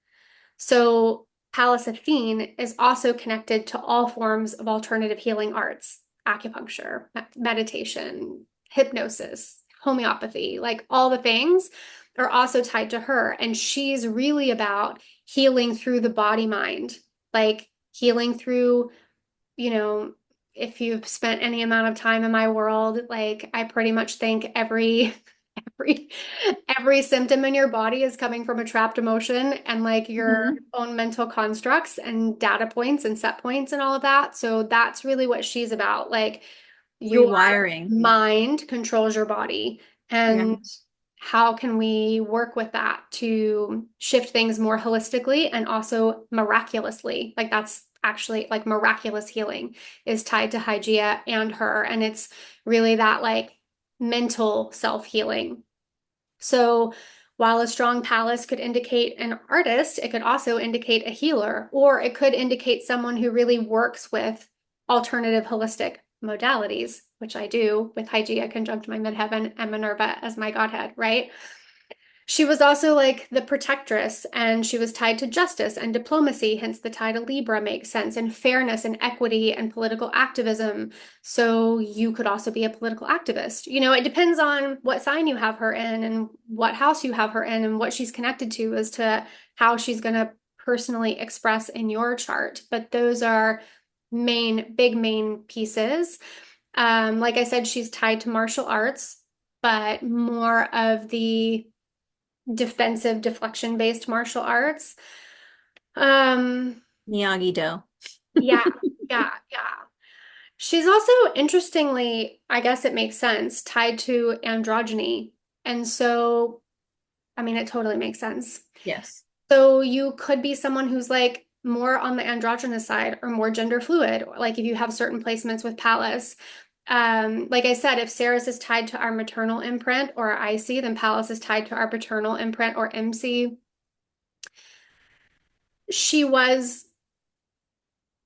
So Pallas Athene is also connected to all forms of alternative healing arts, acupuncture, meditation, hypnosis, homeopathy, like all the things are also tied to her. And she's really about healing through the body mind, like healing through, you know, if you've spent any amount of time in my world, like I pretty much think every every every symptom in your body is coming from a trapped emotion and like your Mhm. own mental constructs and data points and set points and all of that. So that's really what she's about. Like your Rewiring. mind controls your body. Yeah. And how can we work with that to shift things more holistically and also miraculously? Like that's actually like miraculous healing is tied to Hygeia and her. And it's really that like mental self-healing. So while a strong palace could indicate an artist, it could also indicate a healer, or it could indicate someone who really works with alternative holistic modalities, which I do with Hygeia conjunct my midheaven and Minerva as my godhead, right? She was also like the protectress, and she was tied to justice and diplomacy, hence the tie to Libra makes sense, and fairness and equity and political activism. So you could also be a political activist. You know, it depends on what sign you have her in and what house you have her in and what she's connected to as to how she's going to personally express in your chart. But those are big main pieces. Like I said, she's tied to martial arts, but more of the defensive deflection based martial arts. Um, Miyagi-Do. yeah, yeah. She's also interestingly, I guess it makes sense, tied to androgyny. And so, I mean, it totally makes sense. Yes. So you could be someone who's like more on the androgynous side or more gender fluid, like if you have certain placements with Pallas. Like I said, if Ceres is tied to our maternal imprint or our IC, then Pallas is tied to our paternal imprint or MC. She was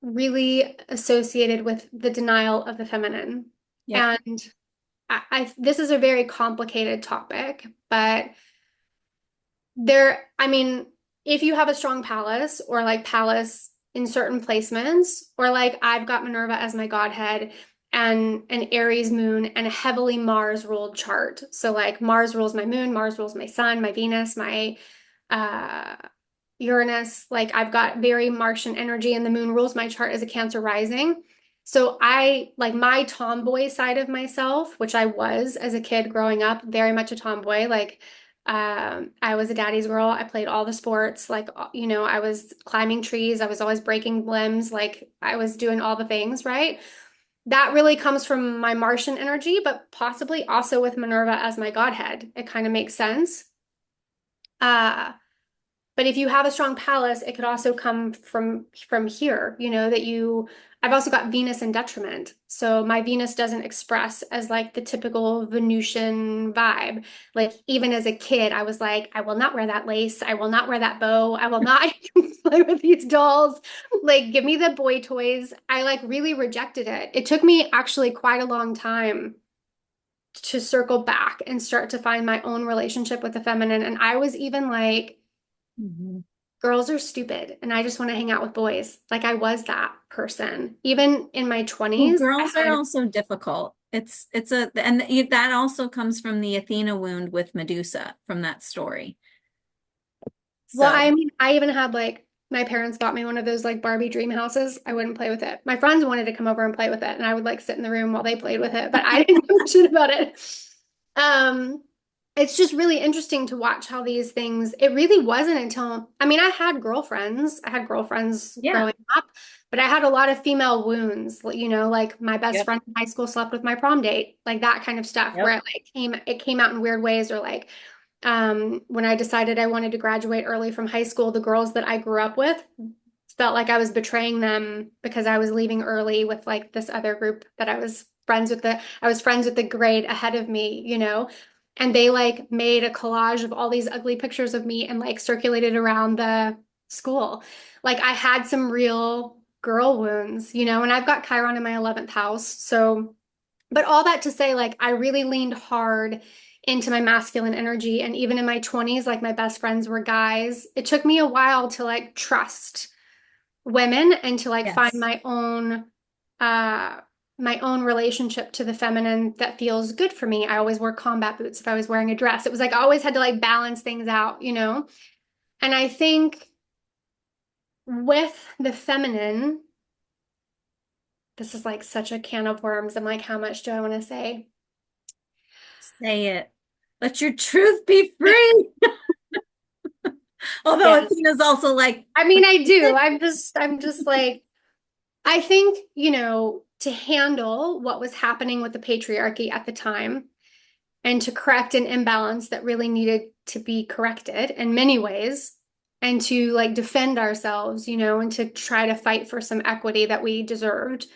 really associated with the denial of the feminine. Yep. And this is a very complicated topic, but I mean, if you have a strong Pallas or like Pallas in certain placements, or like I've got Minerva as my godhead and an Aries moon and a heavily Mars ruled chart. So like Mars rules my moon, Mars rules my sun, my Venus, my uh Uranus, like I've got very Martian energy and the moon rules my chart as a Cancer rising. So I like my tomboy side of myself, which I was as a kid growing up, very much a tomboy. Like I was a daddy's girl. I played all the sports. Like, you know, I was climbing trees. I was always breaking limbs. Like I was doing all the things, right? That really comes from my Martian energy, but possibly also with Minerva as my godhead. It kind of makes sense. Uh, but if you have a strong Pallas, it could also come from here, you know, that you I've also got Venus in detriment. So my Venus doesn't express as like the typical Venusian vibe. Like even as a kid, I was like, I will not wear that lace. I will not wear that bow. I will not play with these dolls. Like give me the boy toys. I like really rejected it. It took me actually quite a long time to circle back and start to find my own relationship with the feminine. And I was even like, Mhm. girls are stupid and I just want to hang out with boys. Like I was that person. Even in my Well, 20s, I girls are had, also difficult. And that also comes from the Athena wound with Medusa from that story. well, So, I mean, I even had like my parents bought me one of those like Barbie dream houses. I wouldn't play with it. My friends wanted to come over and play with it, and I would like sit in the room while they played with it, but I didn't know shit about it. Um, it's just really interesting to watch how these things, it really wasn't until, I mean, I had girlfriends. I had girlfriends yeah. growing up, but I had a lot of female wounds, you know, like my best Yep. friend in high school slept with my prom date, like that kind of stuff where Yep. it came out in weird ways, or like when I decided I wanted to graduate early from high school, the girls that I grew up with felt like I was betraying them because I was leaving early with like this other group that I was friends with the grade ahead of me, you know, and they like made a collage of all these ugly pictures of me and like circulated around the school. Like I had some real girl wounds, you know, and I've got Chiron in my 11th house. So, but all that to say, like, I really leaned hard into my masculine energy. And even in my 20s, like, my best friends were guys. It took me a while to like trust women and to like find Yes. uh, my own relationship to the feminine that feels good for me. I always wore combat boots if I was wearing a dress. It was like I always had to like balance things out, you know? And I think with the feminine, this is like such a can of worms. I'm like, how much do I want to say? Say it. Let your truth be free. Although Yes. Athena's also like, I mean, I do. I'm just like, I think, to handle what was happening with the patriarchy at the time and to correct an imbalance that really needed to be corrected in many ways and to like defend ourselves, and to try to fight for some equity that we deserved,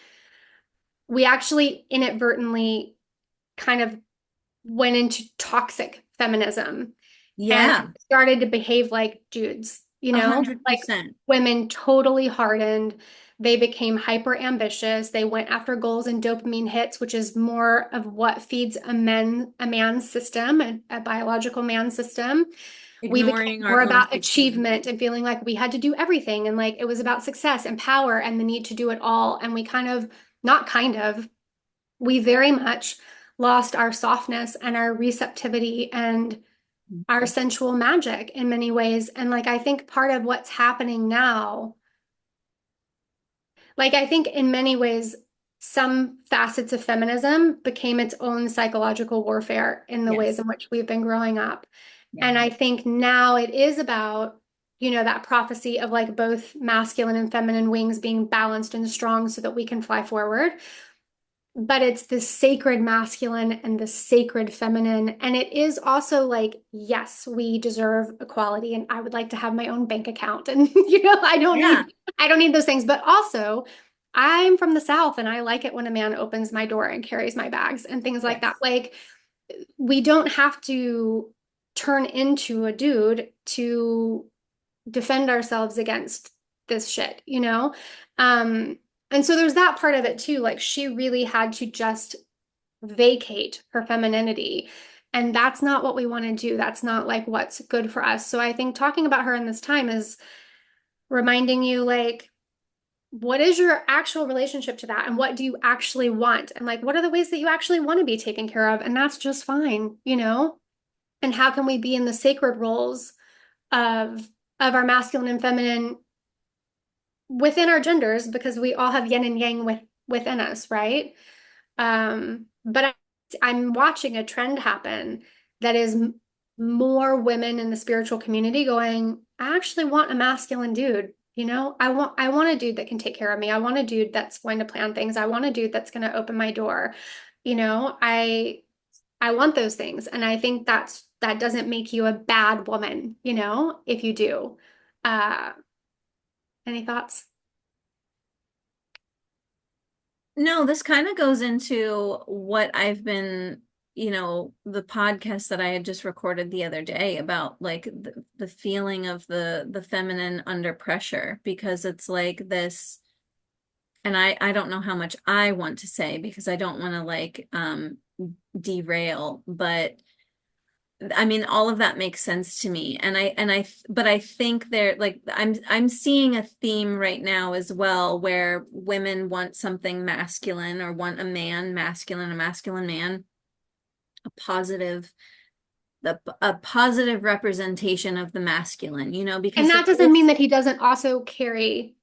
we actually inadvertently kind of went into toxic feminism and yeah, started to behave like dudes, a like 100%. women totally hardened. They became hyper ambitious. They went after goals and dopamine hits, which is more of what feeds a man's system, a biological man system. We became Ignoring our more own about system. achievement and feeling like we had to do everything. And like it was about success and power and the need to do it all. And we kind of, not kind of, we very much lost our softness and our receptivity and our sensual magic in many ways. And like, I think part of what's happening now, like, I think in many ways, some facets of feminism became its own psychological warfare in the ways Yes. in which we've been growing up. Yeah. And I think now it is about, that prophecy of like both masculine and feminine wings being balanced and strong so that we can fly forward. But it's the sacred masculine and the sacred feminine. And it is also like, yes, we deserve equality and I would like to have my own bank account. And Yeah. I don't need those things. But also I'm from the South and I like it when a man opens my door and carries my bags and things like that. Yes. Like we don't have to turn into a dude to defend ourselves against this shit. Um, and so there's that part of it too. Like she really had to just vacate her femininity. And that's not what we want to do. That's not like what's good for us. So I think talking about her in this time is reminding you like, what is your actual relationship to that? And what do you actually want? And like, what are the ways that you actually want to be taken care of? And that's just fine. And how can we be in the sacred roles of our masculine and feminine within our genders because we all have yin and yang within us, right? But I'm watching a trend happen that is more women in the spiritual community going, I actually want a masculine dude. I want a dude that can take care of me. I want a dude that's going to plan things. I want a dude that's going to open my door. I want those things. And I think that doesn't make you a bad woman, if you do. Uh, any thoughts? No, this kind of goes into what I've been, the podcast that I had just recorded the other day about like the feeling of the feminine under pressure because it's like this, and I don't know how much I want to say because I don't want to like derail, but I mean, all of that makes sense to me. But I think there, like, I'm seeing a theme right now as well where women want something masculine or want a man masculine, a masculine man, a positive, a positive representation of the masculine, And because that doesn't mean that he doesn't also carry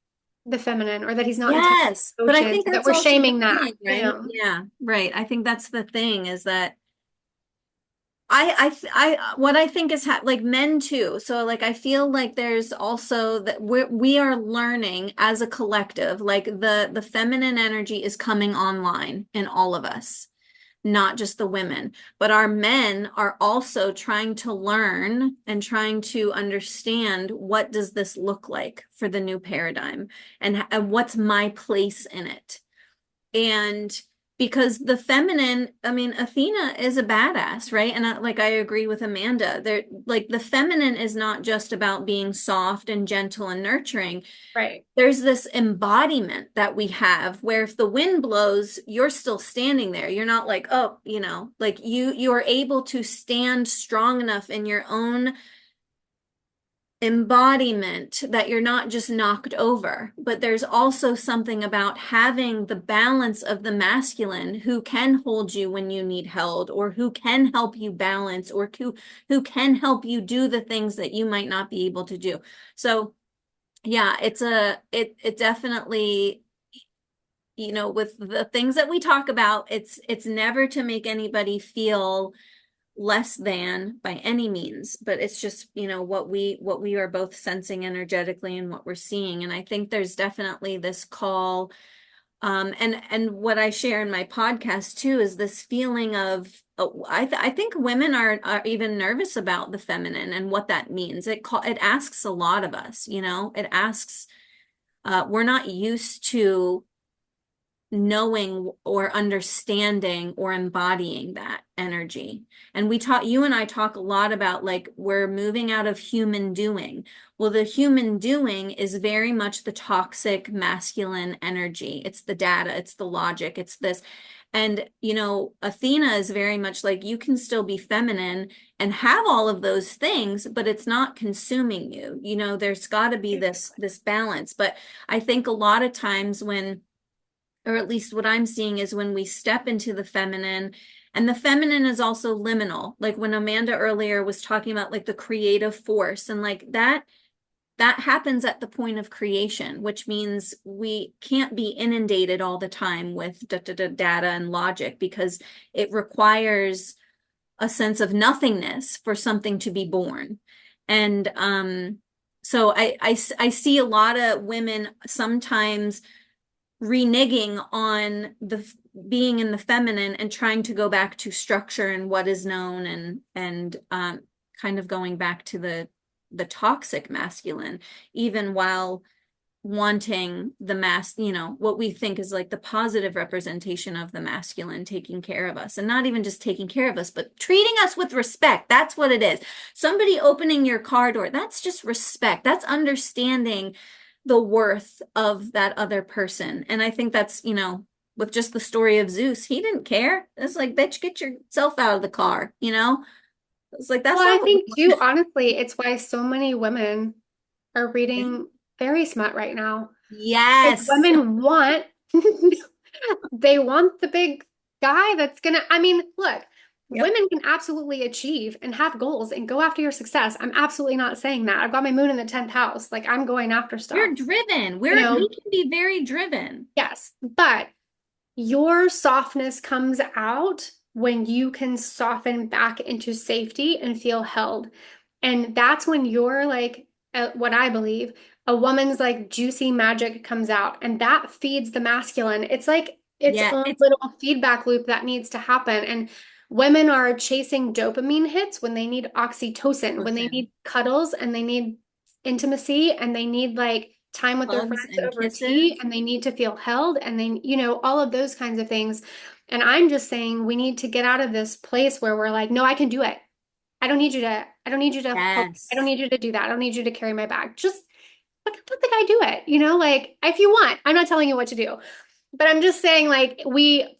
the feminine or that he's not intuitive yes, but I emotions, think that that's we're also the shaming that, thing, right? Yeah, right. I think that's the thing is that what I think is like men too. So like I feel like there's also that we are learning as a collective, like the feminine energy is coming online in all of us, not just the women, but our men are also trying to learn and trying to understand what does this look like for the new paradigm and what's my place in it. And because the feminine, I mean, Athena is a badass, right? And like I agree with Amanda. There, like the feminine is not just about being soft and gentle and nurturing. Right. There's this embodiment that we have where if the wind blows, you're still standing there. You're not like, oh, like you're able to stand strong enough in your own embodiment that you're not just knocked over, but there's also something about having the balance of the masculine who can hold you when you need held, or who can help you balance, or who can help you do the things that you might not be able to do. So yeah, it definitely, with the things that we talk about, it's never to make anybody feel less than by any means, but it's just, what we are both sensing energetically and what we're seeing. And I think there's definitely this call, and what I share in my podcast too is this feeling of, I think women are even nervous about the feminine and what that means. It asks a lot of us, it asks, we're not used to knowing or understanding or embodying that energy. And you and I talk a lot about, like, we're moving out of human doing. Well, the human doing is very much the toxic masculine energy. It's the data, it's the logic, it's this. And, Athena is very much like, you can still be feminine and have all of those things, but it's not consuming you. There's got to be this balance. But I think a lot of times or at least what I'm seeing, is when we step into the feminine, and the feminine is also liminal. Like when Amanda earlier was talking about, like, the creative force, and like that happens at the point of creation, which means we can't be inundated all the time with data and logic, because it requires a sense of nothingness for something to be born. And so I see a lot of women sometimes reneging on the being in the feminine and trying to go back to structure and what is known, and kind of going back to the toxic masculine, even while wanting what we think is like the positive representation of the masculine taking care of us, and not even just taking care of us, but treating us with respect. That's what it is. Somebody opening your car door, that's just respect. That's understanding the worth of that other person. And I think that's, with just the story of Zeus, he didn't care. It's like, bitch, get yourself out of the car, It's like, Well, that's I not what we think too, want. honestly, it's why so many women are reading fairy smut right now. Because Yes. women want, they want the big guy that's gonna, I mean, look, Yep. women can absolutely achieve and have goals and go after your success. I'm absolutely not saying that. I've got my moon in the 10th house. Like, I'm going after We're stuff, driven. you We know? can be very driven. Yes. But your softness comes out when you can soften back into safety and feel held. And that's when you're like, what I believe, a woman's like juicy magic comes out, and that feeds the masculine. It's like its Yeah, own it's little feedback loop that needs to happen. And women are chasing dopamine hits when they need oxytocin, when they listen, need cuddles and they need intimacy and they need like time with their hugs friends and over tea kisses. and they need to feel held and they, all of those kinds of things. And I'm just saying we need to get out of this place where we're like, no, I can do it. I don't need you to help. I don't Yes. need you to do that. I don't need you to carry my bag. Just let the guy do it, like if you want. I'm not telling you what to do. But I'm just saying, like,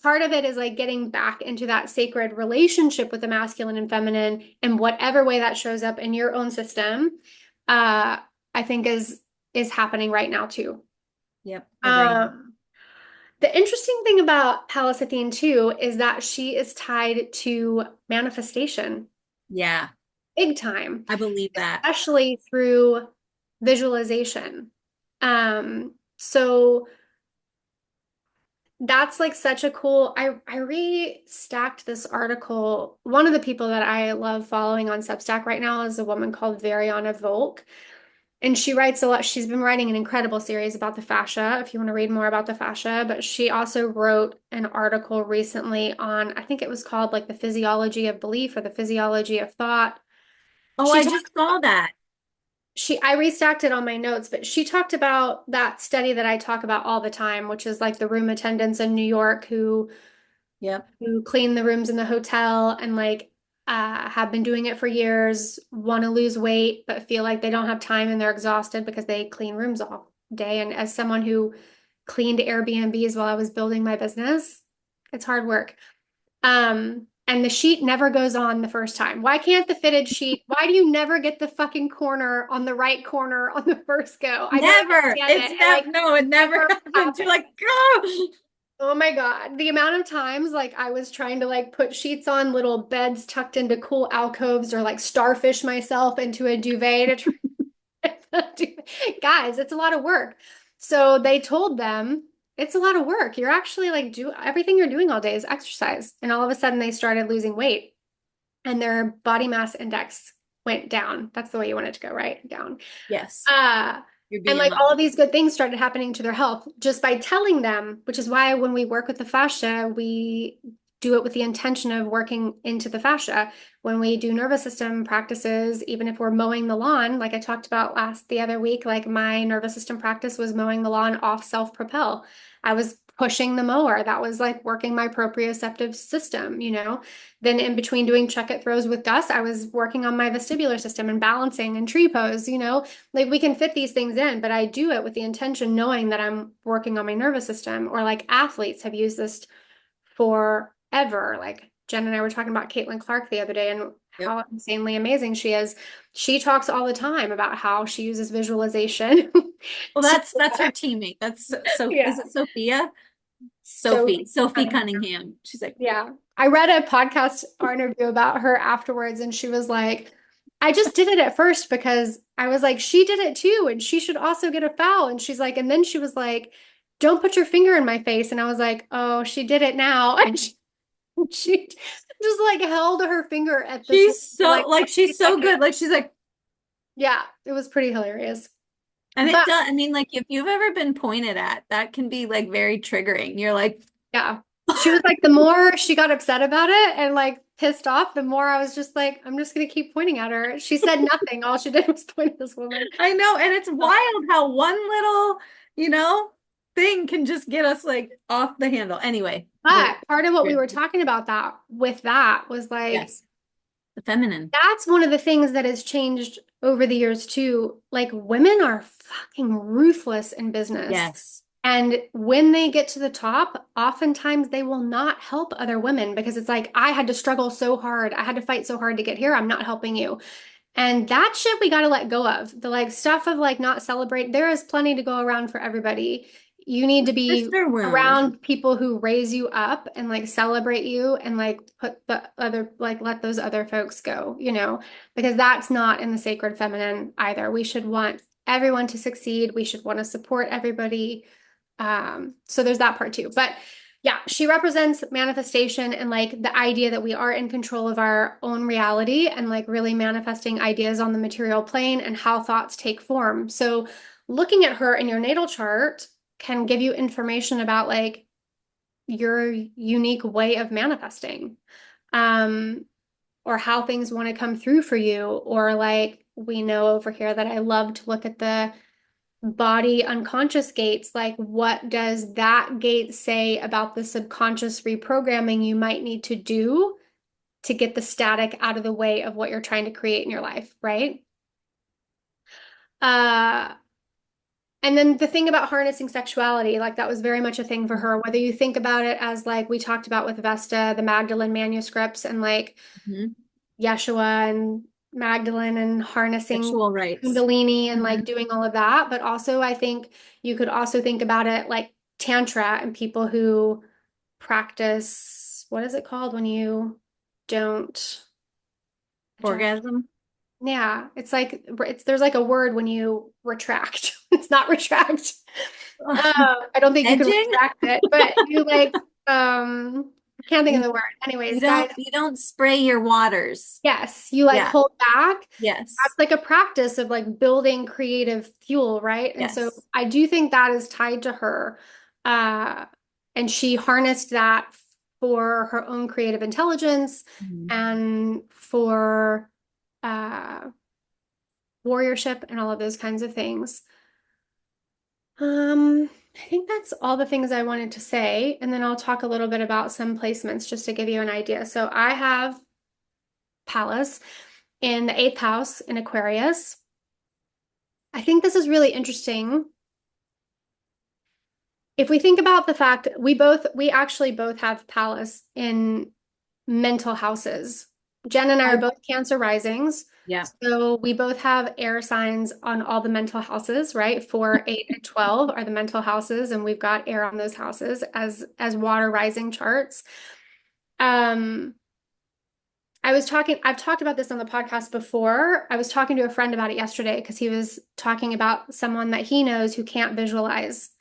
part of it is like getting back into that sacred relationship with the masculine and feminine in whatever way that shows up in your own system. Uh, I think is happening right now too. Yep. Agreed. Um, the interesting thing about Pallas Athene too is that she is tied to manifestation Yeah, big time, I believe that. especially through visualization. So that's like such a cool. I restacked this article. One of the people that I love following on Substack right now is a woman called Variana Volk. And she writes a lot. She's been writing an incredible series about the fascia, if you want to read more about the fascia. But she also wrote an article recently on, I think it was called like the physiology of belief or the physiology of thought. Oh, She I talked just saw that. I restacked it on my notes, but she talked about that study that I talk about all the time, which is like the room attendants in New York Yep. who clean the rooms in the hotel and like have been doing it for years, want to lose weight, but feel like they don't have time and they're exhausted because they clean rooms all day. And as someone who cleaned Airbnbs while I was building my business, it's hard work. And the sheet never goes on the first time. Why can't the fitted sheet? Why do you never get the fucking corner on the right corner on the first go? I don't Never. understand It's it. It never, like no, it never never happens. You're happens. like, oh. Oh my God. The amount of times like I was trying to like put sheets on little beds tucked into cool alcoves or like starfish myself into a duvet to try to guys, it's a lot of work. So they told them it's a lot of work. You're actually like do everything you're doing all day is exercise. And all of a sudden they started losing weight. and their body mass index went down. That's the way you want it to go, right? Down. Yes. Uh, Your and like all BMI. of these good things started happening to their health just by telling them, which is why when we work with the fascia, we do it with the intention of working into the fascia. When we do nervous system practices, even if we're mowing the lawn, like I talked about the other week, like my nervous system practice was mowing the lawn off self-propel. I was pushing the mower. That was like working my proprioceptive system, you know? Then in between doing check it throws with Gus, I was working on my vestibular system and balancing and tree pose, you know? Like we can fit these things in, but I do it with the intention knowing that I'm working on my nervous system. Or like athletes have used this forever. Like Jen and I were talking about Caitlin Clark the other day and Yep. how insanely amazing she is. She talks all the time about how she uses visualization Well, to, that's her teammate. That's so yeah. is it Sophia? So Sophie Cunningham. She's like, yeah. I read a podcast interview about her afterwards, and she was like, I just did it at first because I was like, she did it too, and she should also get a foul. And she's like, and then she was like, don't put your finger in my face. And I was like, oh, she did it now. And she just like held her finger at this she's for so like like 20 she's so seconds. good. Like she's like, Yeah, it was pretty hilarious. and it But does, I mean, like if you've ever been pointed at, that can be like very triggering. You're like, yeah, she was like, the more she got upset about it and like pissed off, the more I was just like, I'm just gonna keep pointing at her. She said nothing. All she did was point at this woman. I know, and it's wild how one little, you know, thing can just get us like off the handle. Anyway, But part of what we we're were talking about that with that was like, yes, the feminine. that's one of the things that has changed over the years too. Like women are fucking ruthless in business. Yes. And when they get to the top, oftentimes they will not help other women because it's like, I had to struggle so hard. I had to fight so hard to get here. I'm not helping you. And that shit we got to let go of. The like stuff of like not celebrate. There is plenty to go around for everybody. You need to be Sister wound. around people who raise you up and like celebrate you and like put the other like let those other folks go, you know, because that's not in the sacred feminine either. We should want everyone to succeed. We should want to support everybody. So there's that part too. But yeah, she represents manifestation and like the idea that we are in control of our own reality and like really manifesting ideas on the material plane and how thoughts take form. So looking at her in your natal chart can give you information about like your unique way of manifesting. Um, or how things want to come through for you, or like we know over here that I love to look at the body unconscious gates, like what does that gate say about the subconscious reprogramming you might need to do to get the static out of the way of what you're trying to create in your life, right? Uh, and then the thing about harnessing sexuality, like that was very much a thing for her, whether you think about it as like we talked about with Vesta, the Magdalene manuscripts, and like Mhm. Yeshua and Magdalene and harnessing Sexual rights. Kundalini and Mhm. like doing all of that. But also, I think you could also think about it like Tantra and people who practice, what is it called when you don't ejaculate? Orgasm. Yeah, it's like there's like a word when you retract. It's not retract. I don't think you can Edging. retract it, but you like I can't think of You the word. Anyways, guys, you don't spray your waters. yes, you like Yeah. hold back. Yes. That's like a practice of like building creative fuel, right? And so Yes. I do think that is tied to her. Uh, and she harnessed that for her own creative intelligence Mhm. and for uh, warriorship and all of those kinds of things. I think that's all the things I wanted to say. And then I'll talk a little bit about some placements just to give you an idea. So I have Pallas in the eighth house in Aquarius. I think this is really interesting. If we think about the fact we actually both have Pallas in mental houses. Jen and I are I, both Cancer risings. yeah. So we both have air signs on all the mental houses, right? 4, 8, and 12 are the mental houses, and we've got air on those houses as water rising charts. Um, I've talked about this on the podcast before. I was talking to a friend about it yesterday because he was talking about someone that he knows who can't visualize.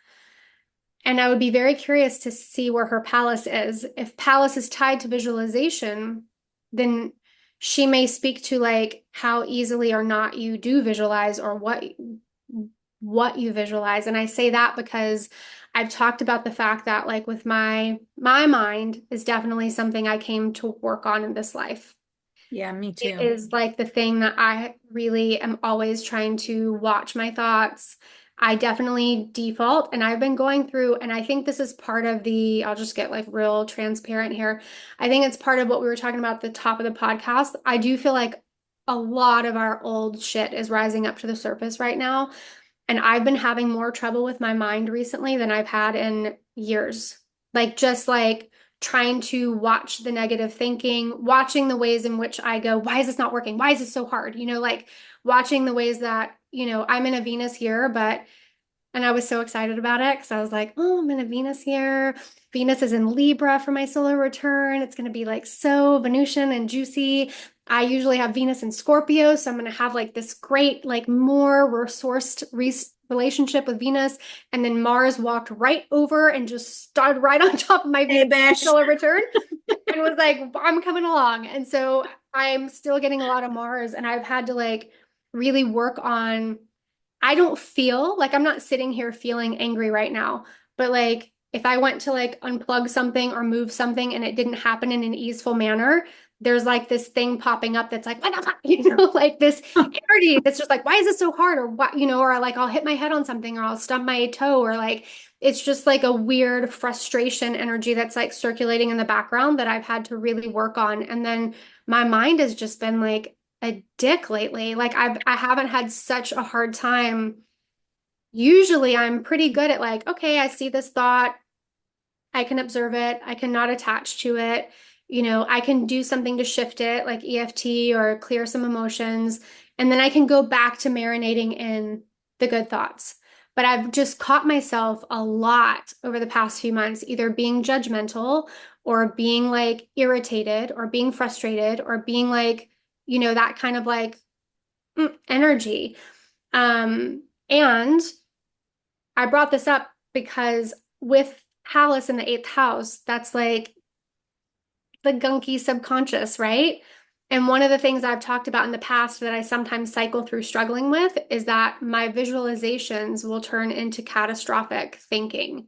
And I would be very curious to see where her Pallas is. If Pallas is tied to visualization, then she may speak to like how easily or not you do visualize or what you visualize. And I say that because I've talked about the fact that like with my mind is definitely something I came to work on in this life. Yeah, me It too. is like the thing that I really am always trying to watch my thoughts. I definitely default, and I've been going through, and I think this is part of I'll just get like real transparent here. I think it's part of what we were talking about at the top of the podcast. I do feel like a lot of our old shit is rising up to the surface right now. And I've been having more trouble with my mind recently than I've had in years. Like, just like trying to watch the negative thinking, watching the ways in which I go, why is this not working? Why is this so hard? Like watching the ways that, I'm in a Venus here, but and I was so excited about it because I was like, oh, I'm in a Venus here. Venus is in Libra for my solar return. It's going to be like so Venusian and juicy. I usually have Venus in Scorpio, so I'm going to have like this great, like more resourced relationship with Venus. And then Mars walked right over and just stood right on top of my Hey, Venus Bish. solar return and was like, I'm coming along. And so I'm still getting a lot of Mars, and I've had to like really work on. I don't feel like I'm not sitting here feeling angry right now, but like if I went to like unplug something or move something and it didn't happen in an easeful manner, there's like this thing popping up that's like, what the fuck? Like this energy that's just like, why is this so hard? Or what, or like I'll hit my head on something or I'll stump my toe or like it's just like a weird frustration energy that's like circulating in the background that I've had to really work on. And then my mind has just been like, a dick lately. Like I haven't had such a hard time. Usually I'm pretty good at like, okay, I see this thought, I can observe it, I can not attach to it. I can do something to shift it, like EFT or clear some emotions, and then I can go back to marinating in the good thoughts. But I've just caught myself a lot over the past few months, either being judgmental or being like irritated or being frustrated or being like, that kind of like energy. And I brought this up because with Pallas in the eighth house, that's like the gunky subconscious, right? And one of the things I've talked about in the past that I sometimes cycle through struggling with is that my visualizations will turn into catastrophic thinking.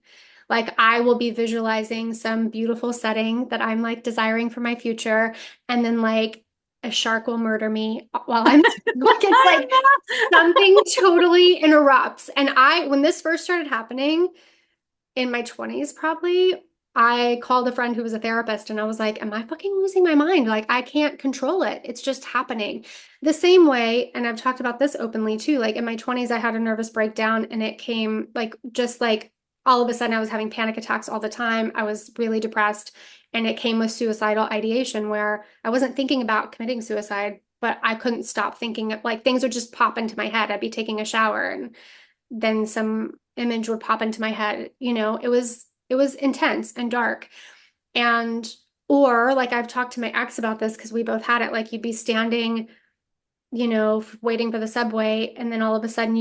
Like I will be visualizing some beautiful setting that I'm like desiring for my future, and then like a shark will murder me while I'm like it's I like something totally interrupts. And when this first started happening, in my 20s, probably, I called a friend who was a therapist and I was like, am I fucking losing my mind? Like, I can't control it. It's just happening. The same way, and I've talked about this openly too, like in my 20s, I had a nervous breakdown and it came like just like all of a sudden I was having panic attacks all the time. I was really depressed and it came with suicidal ideation where I wasn't thinking about committing suicide, but I couldn't stop thinking of like things would just pop into my head. I'd be taking a shower and then some image would pop into my head. It was intense and dark. And or like I've talked to my ex about this because we both had it. Like you'd be standing, waiting for the subway, and then all of a sudden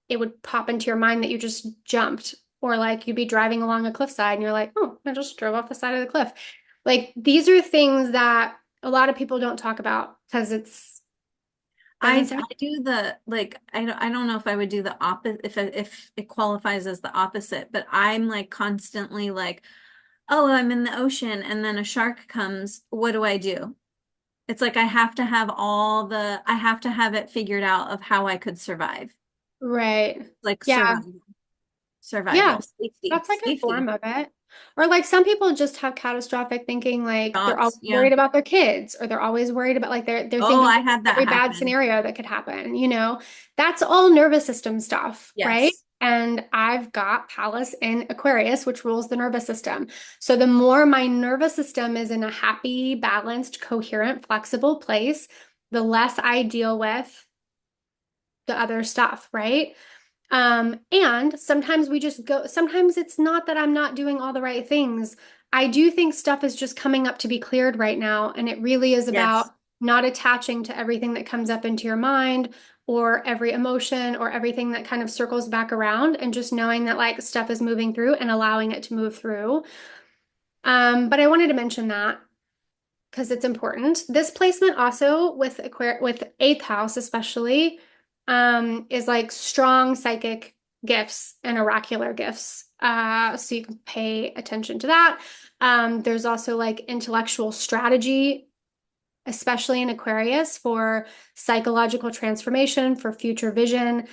it would pop into your mind that you just jumped. Or like you'd be driving along a cliffside and you're like, oh, I just drove off the side of the cliff. Like these are things that a lot of people don't talk about because it's doesn't sound. I do the like I don't know if I would do the opposite if it qualifies as the opposite, but I'm like constantly like, oh, I'm in the ocean and then a shark comes. What do I do? It's like I have to have it figured out of how I could survive. Right. Like Yeah. Yeah, survival, safety, that's like a form safety. of it. Or like some people just have catastrophic thinking, like they're always Thoughts, yeah. worried about their kids, or they're always worried about like they're Oh, thinking I had that every bad happen. scenario that could happen. That's all nervous system stuff, right? Yes. And I've got Pallas in Aquarius, which rules the nervous system. So the more my nervous system is in a happy, balanced, coherent, flexible place, the less I deal with the other stuff, right? And sometimes sometimes it's not that I'm not doing all the right things. I do think stuff is just coming up to be cleared right now. And it really is about Yes. not attaching to everything that comes up into your mind or every emotion or everything that kind of circles back around and just knowing that like stuff is moving through and allowing it to move through. But I wanted to mention that. because it's important. This placement also with with eighth house especially is like strong psychic gifts and oracular gifts. So you can pay attention to that. There's also like intellectual strategy, especially in Aquarius, for psychological transformation, for future vision.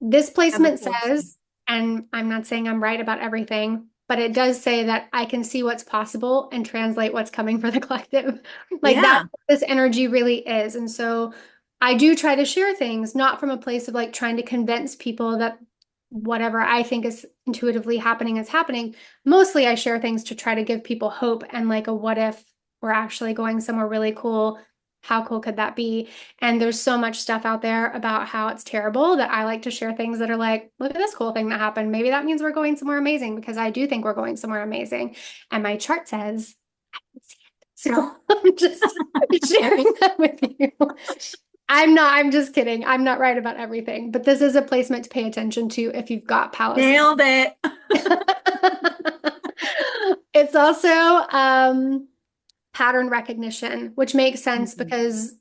This Have a placement foresight. says, and I'm not saying I'm right about everything, but it does say that I can see what's possible and translate what's coming for the collective. Like that's Yeah. what this energy really is. And so I do try to share things, not from a place of like trying to convince people that whatever I think is intuitively happening is happening. Mostly I share things to try to give people hope and like a what if we're actually going somewhere really cool. How cool could that be? And there's so much stuff out there about how it's terrible that I like to share things that are like, look at this cool thing that happened. Maybe that means we're going somewhere amazing because I do think we're going somewhere amazing. And my chart says, I can see it. So I'm just sharing that with you. I'm just kidding. I'm not right about everything, but this is a placement to pay attention to if you've got Pallas Athene. Nailed it. It's also pattern recognition, which makes sense Mhm. because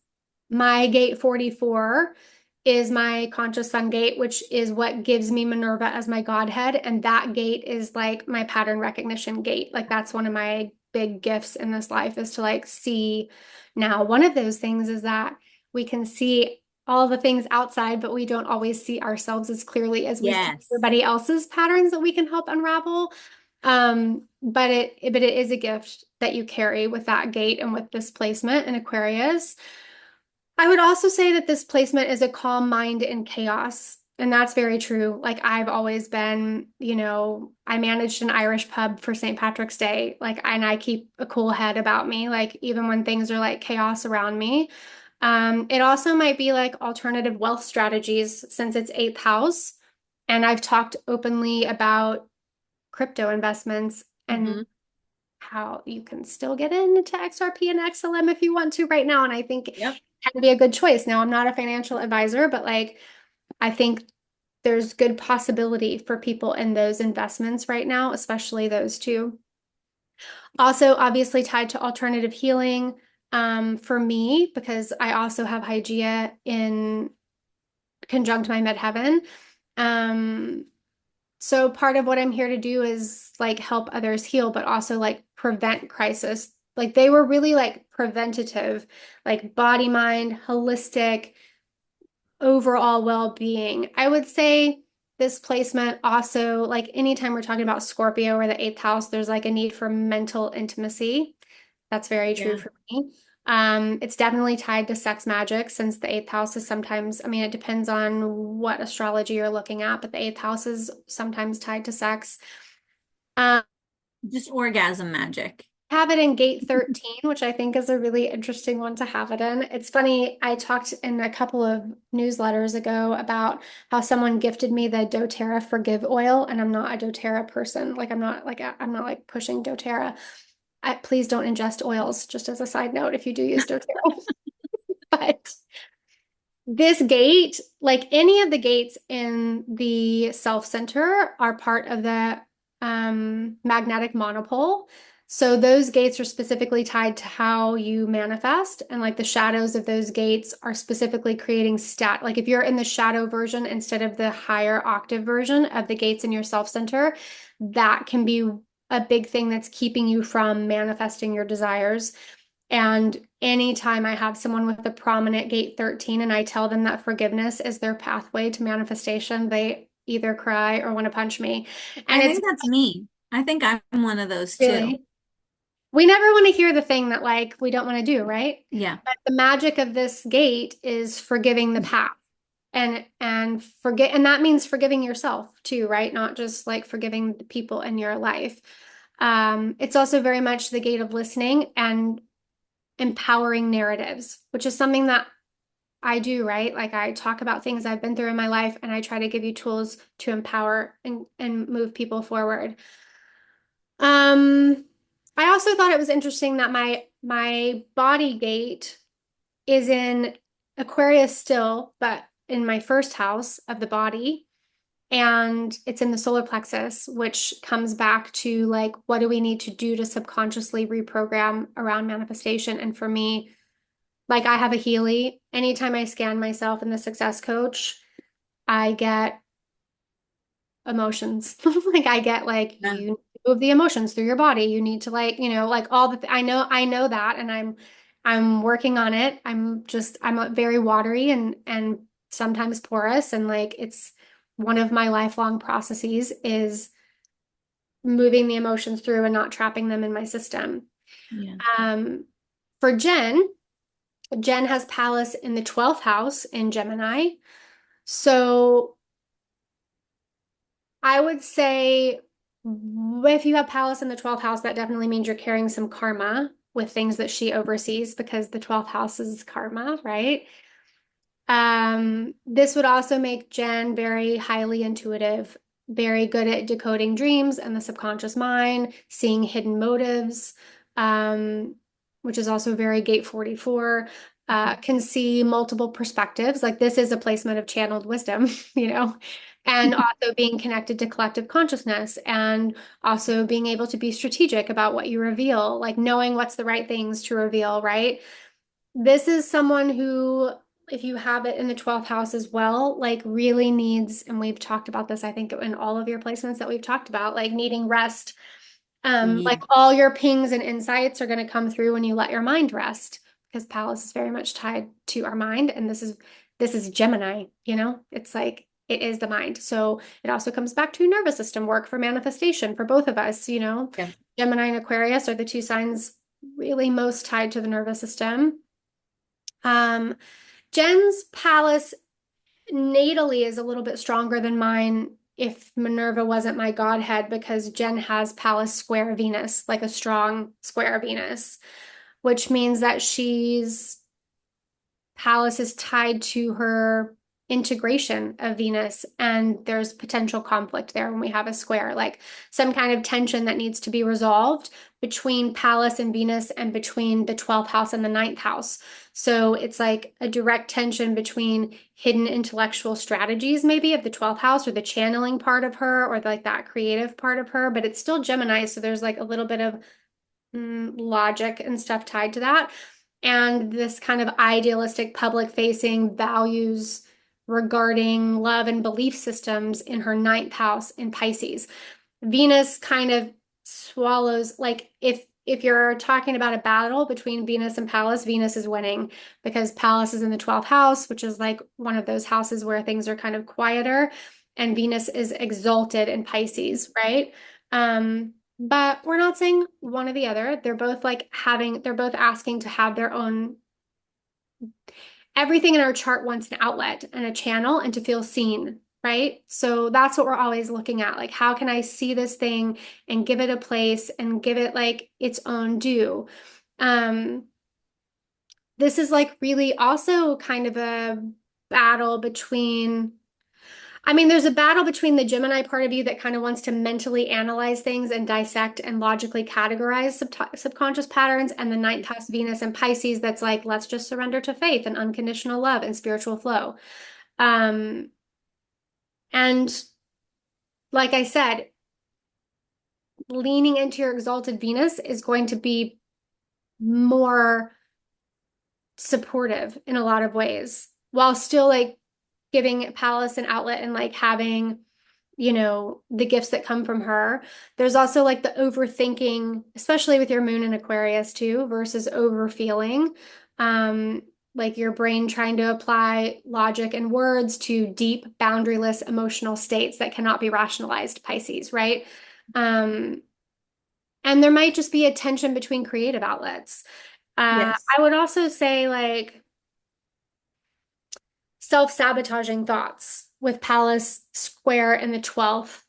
my gate 44 is my conscious sun gate, which is what gives me Minerva as my godhead. And that gate is like my pattern recognition gate. Like that's one of my big gifts in this life is to like see. Now, one of those things is that we can see all the things outside, but we don't always see ourselves as clearly as we see Yes. everybody else's patterns that we can help unravel. But it is a gift that you carry with that gate and with this placement in Aquarius. I would also say that this placement is a calm mind in chaos. And that's very true. Like I've always been, I managed an Irish pub for St. Patrick's Day. Like, and I keep a cool head about me, like even when things are like chaos around me. It also might be like alternative wealth strategies since it's eighth house. And I've talked openly about crypto investments and Hmm. how you can still get into XRP and XLM if you want to right now. And I think it Yep. can be a good choice. Now, I'm not a financial advisor, but like I think there's good possibility for people in those investments right now, especially those two. Also, obviously tied to alternative healing for me, because I also have Hygeia in conjunct my midheaven. Um, So part of what I'm here to do is like help others heal, but also like prevent crisis. Like they were really like preventative, like body, mind, holistic, overall well-being. I would say this placement also, like anytime we're talking about Scorpio or the eighth house, there's like a need for mental intimacy. That's very true Yeah. for me. It's definitely tied to sex magic since the eighth house is sometimes, I mean, it depends on what astrology you're looking at, but the eighth house is sometimes tied to sex. Um, Just orgasm magic. have it in gate 13, which I think is a really interesting one to have it in. It's funny, I talked in a couple of newsletters ago about how someone gifted me the doTERRA Forgive oil, and I'm not a doTERRA person. Like I'm not like pushing doTERRA. Please don't ingest oils, just as a side note, if you do use doTERRA. But this gate, like any of the gates in the self center, are part of the magnetic monopole. So those gates are specifically tied to how you manifest, and like the shadows of those gates are specifically creating stat. Like if you're in the shadow version instead of the higher octave version of the gates in your self center, that can be a big thing that's keeping you from manifesting your desires. And anytime I have someone with a prominent gate 13 and I tell them that forgiveness is their pathway to manifestation, they either cry or want to punch me. And I it's think that's me. I think I'm one of those too. really, we never want to hear the thing that like we don't want to do, right? Yeah. But the magic of this gate is forgiving the past and forget, and that means forgiving yourself too, right? Not just like forgiving the people in your life. It's also very much the gate of listening and empowering narratives, which is something that I do, right? Like I talk about things I've been through in my life and I try to give you tools to empower and move people forward. Um, I also thought it was interesting that my body gate is in Aquarius still, but in my first house of the body. And it's in the solar plexus, which comes back to like, what do we need to do to subconsciously reprogram around manifestation? And for me, like I have a Healy. Anytime I scan myself in the success coach, I get emotions. Like I get like Yeah. you move the emotions through your body. You need to like, like all the I know that and I'm working on it. I'm very watery and sometimes porous and like it's one of my lifelong processes is moving the emotions through and not trapping them in my system. Yeah. Um, for Jen has Pallas in the 12th house in Gemini. So I would say if you have Pallas in the 12th house, that definitely means you're carrying some karma with things that she oversees because the 12th house is karma, right? This would also make Jen very highly intuitive, very good at decoding dreams and the subconscious mind, seeing hidden motives, um, which is also very gate 44. Can see multiple perspectives. Like this is a placement of channeled wisdom, and also being connected to collective consciousness and also being able to be strategic about what you reveal, like knowing what's the right things to reveal, right? This is someone who, if you have it in the 12th house as well, like really needs, and we've talked about this, I think, in all of your placements that we've talked about, like needing rest. Like Yeah. all your pings and insights are going to come through when you let your mind rest, because Pallas is very much tied to our mind, and this is Gemini, it's like it is the mind. So it also comes back to nervous system work for manifestation for both of us, Yeah. Gemini and Aquarius are the two signs really most tied to the nervous system. Um, Jen's Pallas natally is a little bit stronger than mine if Minerva wasn't my godhead because Jen has Pallas square Venus, like a strong square Venus, which means that Pallas is tied to her integration of Venus, and there's potential conflict there when we have a square, like some kind of tension that needs to be resolved between Pallas and Venus and between the 12th house and the ninth house. So it's like a direct tension between hidden intellectual strategies, maybe of the 12th house or the channeling part of her or like that creative part of her, but it's still Gemini. So there's like a little bit of logic and stuff tied to that. And this kind of idealistic public facing values regarding love and belief systems in her ninth house in Pisces. Venus kind of swallows, like if you're talking about a battle between Venus and Pallas, Venus is winning because Pallas is in the 12th house, which is like one of those houses where things are kind of quieter, and Venus is exalted in Pisces, right? But we're not saying one or the other. They're both asking to have their own, everything in our chart wants an outlet and a channel and to feel seen, right? So that's what we're always looking at. Like, how can I see this thing and give it a place and give it like its own due? Um, this is like really also kind of a battle between there's a battle between the Gemini part of you that kind of wants to mentally analyze things and dissect and logically categorize subconscious patterns, and the ninth house Venus and Pisces that's like, let's just surrender to faith and unconditional love and spiritual flow. Um, and like I said, leaning into your exalted Venus is going to be more supportive in a lot of ways, while still like giving Pallas an outlet and like having the gifts that come from her. There's also like the overthinking, especially with your moon in Aquarius too, versus overfeeling. Um, like your brain trying to apply logic and words to deep, boundaryless emotional states that cannot be rationalized, Pisces, right? Um, and there might just be a tension between creative outlets. Yes. I would also say like self-sabotaging thoughts with Pallas square in the 12th.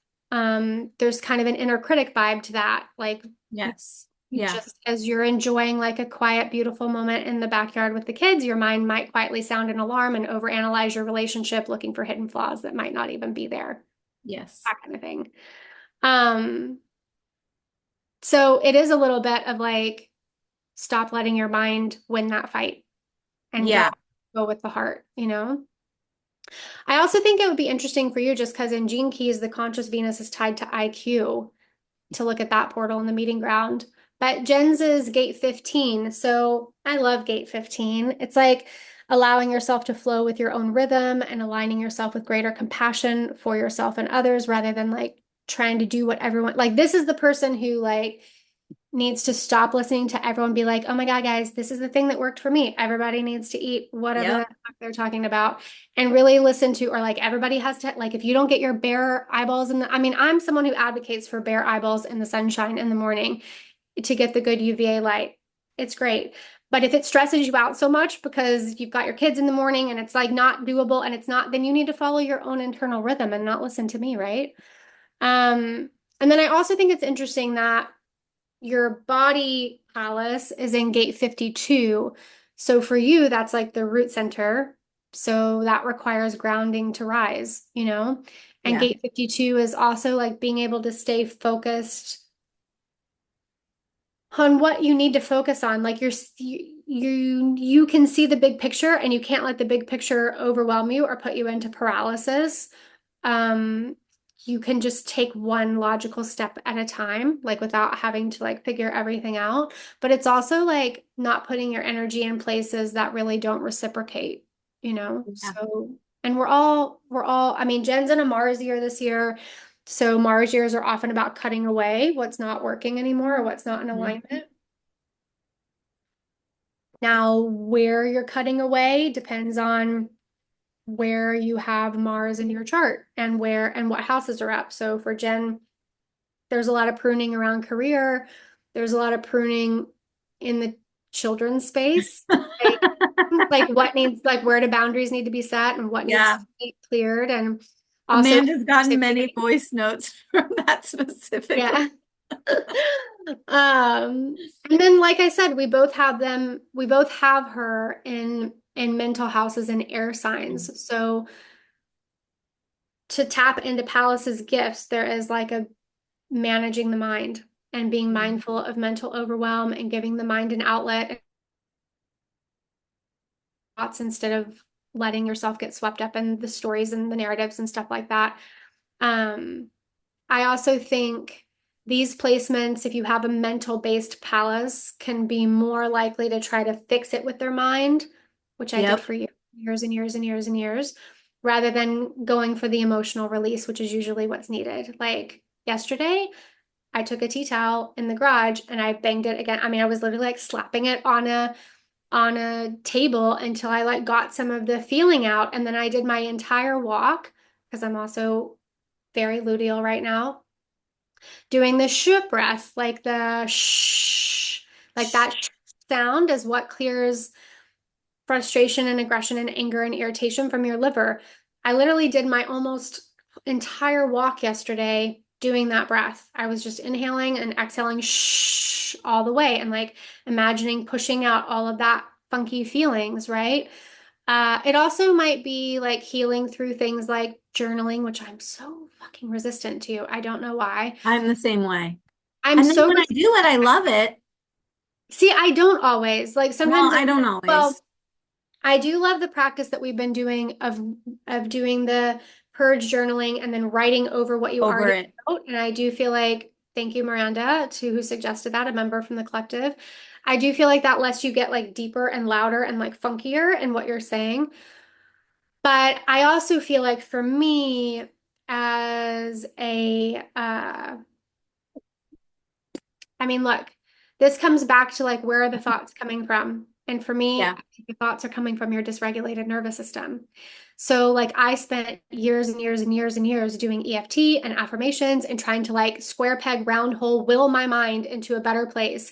There's kind of an inner critic vibe to that. Like Yes. you Yeah. just as you're enjoying like a quiet, beautiful moment in the backyard with the kids, your mind might quietly sound an alarm and overanalyze your relationship, looking for hidden flaws that might not even be there. Yes. That kind of thing. Um, so it is a little bit of like stop letting your mind win that fight and go Yeah. go with the heart, you know? I also think it would be interesting for you just because in Gene Keys, the conscious Venus is tied to IQ to look at that portal in the meeting ground. But Jen's is gate 15. So I love gate 15. It's like allowing yourself to flow with your own rhythm and aligning yourself with greater compassion for yourself and others rather than like trying to do what everyone like this is the person who like needs to stop listening to everyone be like, oh my God, guys, this is the thing that worked for me. Everybody needs to eat whatever the Yep. fuck they're talking about and really listen to, or like everybody has to, like, if you don't get your bare eyeballs in the, I mean, I'm someone who advocates for bare eyeballs in the sunshine in the morning to get the good UVA light. It's great. But if it stresses you out so much because you've got your kids in the morning and it's like not doable and it's not, then you need to follow your own internal rhythm and not listen to me, right? Um, and then I also think it's interesting that your body palace is in gate 52. So for you, that's like the root center. So that requires grounding to rise, you know? And Yeah. gate 52 is also like being able to stay focused on what you need to focus on. Like you can see the big picture and you can't let the big picture overwhelm you or put you into paralysis. um you can just take one logical step at a time, like without having to like figure everything out. But it's also like not putting your energy in places that really don't reciprocate, you know? Yeah. So, and we're all, I mean, Jen's in a Mars year this year. So Mars years are often about cutting away what's not working anymore or what's not in Mhm. alignment. Now, where you're cutting away depends on where you have Mars in your chart and where and what houses are up. So for Jen, there's a lot of pruning around career. There's a lot of pruning in the children's space. Like, like what needs, like where do boundaries need to be set and what needs Yeah. to be cleared. And also Amanda's gotten many creativity. voice notes from that specifically. Yeah. And then like I said, we both have her in mental houses and air signs. So to tap into Palace's gifts, there is like a managing the mind and being Mhm. mindful of mental overwhelm and giving the mind an outlet and thoughts instead of letting yourself get swept up in the stories and the narratives and stuff like that. Um, I also think these placements, if you have a mental based palace, can be more likely to try to fix it with their mind, which I did Yep. for years and years and years and years, rather than going for the emotional release, which is usually what's needed. Like yesterday, I took a tea towel in the garage and I banged it again. I mean, I was literally like slapping it on a table until I like got some of the feeling out. And then I did my entire walk because I'm also very luteal right now, doing the sh breath, like the shh, like that sound is what clears frustration and aggression and anger and irritation from your liver. I literally did my almost entire walk yesterday doing that breath. I was just inhaling and exhaling shh all the way and like imagining pushing out all of that funky feelings, right? It also might be like healing through things like journaling, which I'm so fucking resistant to. I don't know why. I'm the same way. I'm And then so when I resistant. do it, I love it. See, I don't always. Like Well, sometimes I it's don't like, well, always I do love the practice that we've been doing of doing the purge journaling and then writing over what you over already it. wrote. And I do feel like, thank you, Miranda, to who suggested that, a member from the collective. I do feel like that lets you get like deeper and louder and like funkier in what you're saying. But I also feel like for me, as a I mean, look, this comes back to like where are the thoughts coming from? And for me, I Yeah. think the thoughts are coming from your dysregulated nervous system. So, like, I spent years and years and years and years doing EFT and affirmations and trying to like square peg, round hole, will my mind into a better place.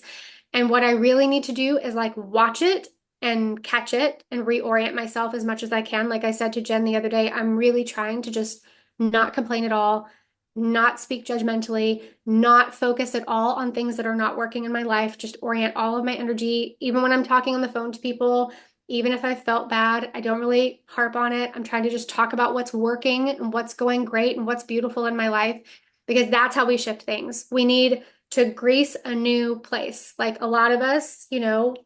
And what I really need to do is like watch it and catch it and reorient myself as much as I can. Like I said to Jen the other day, I'm really trying to just not complain at all, not speak judgmentally, not focus at all on things that are not working in my life, just orient all of my energy, even when I'm talking on the phone to people, even if I felt bad, I don't really harp on it. I'm trying to just talk about what's working and what's going great and what's beautiful in my life because that's how we shift things. We need to grease a new place. Like a lot of us, you know,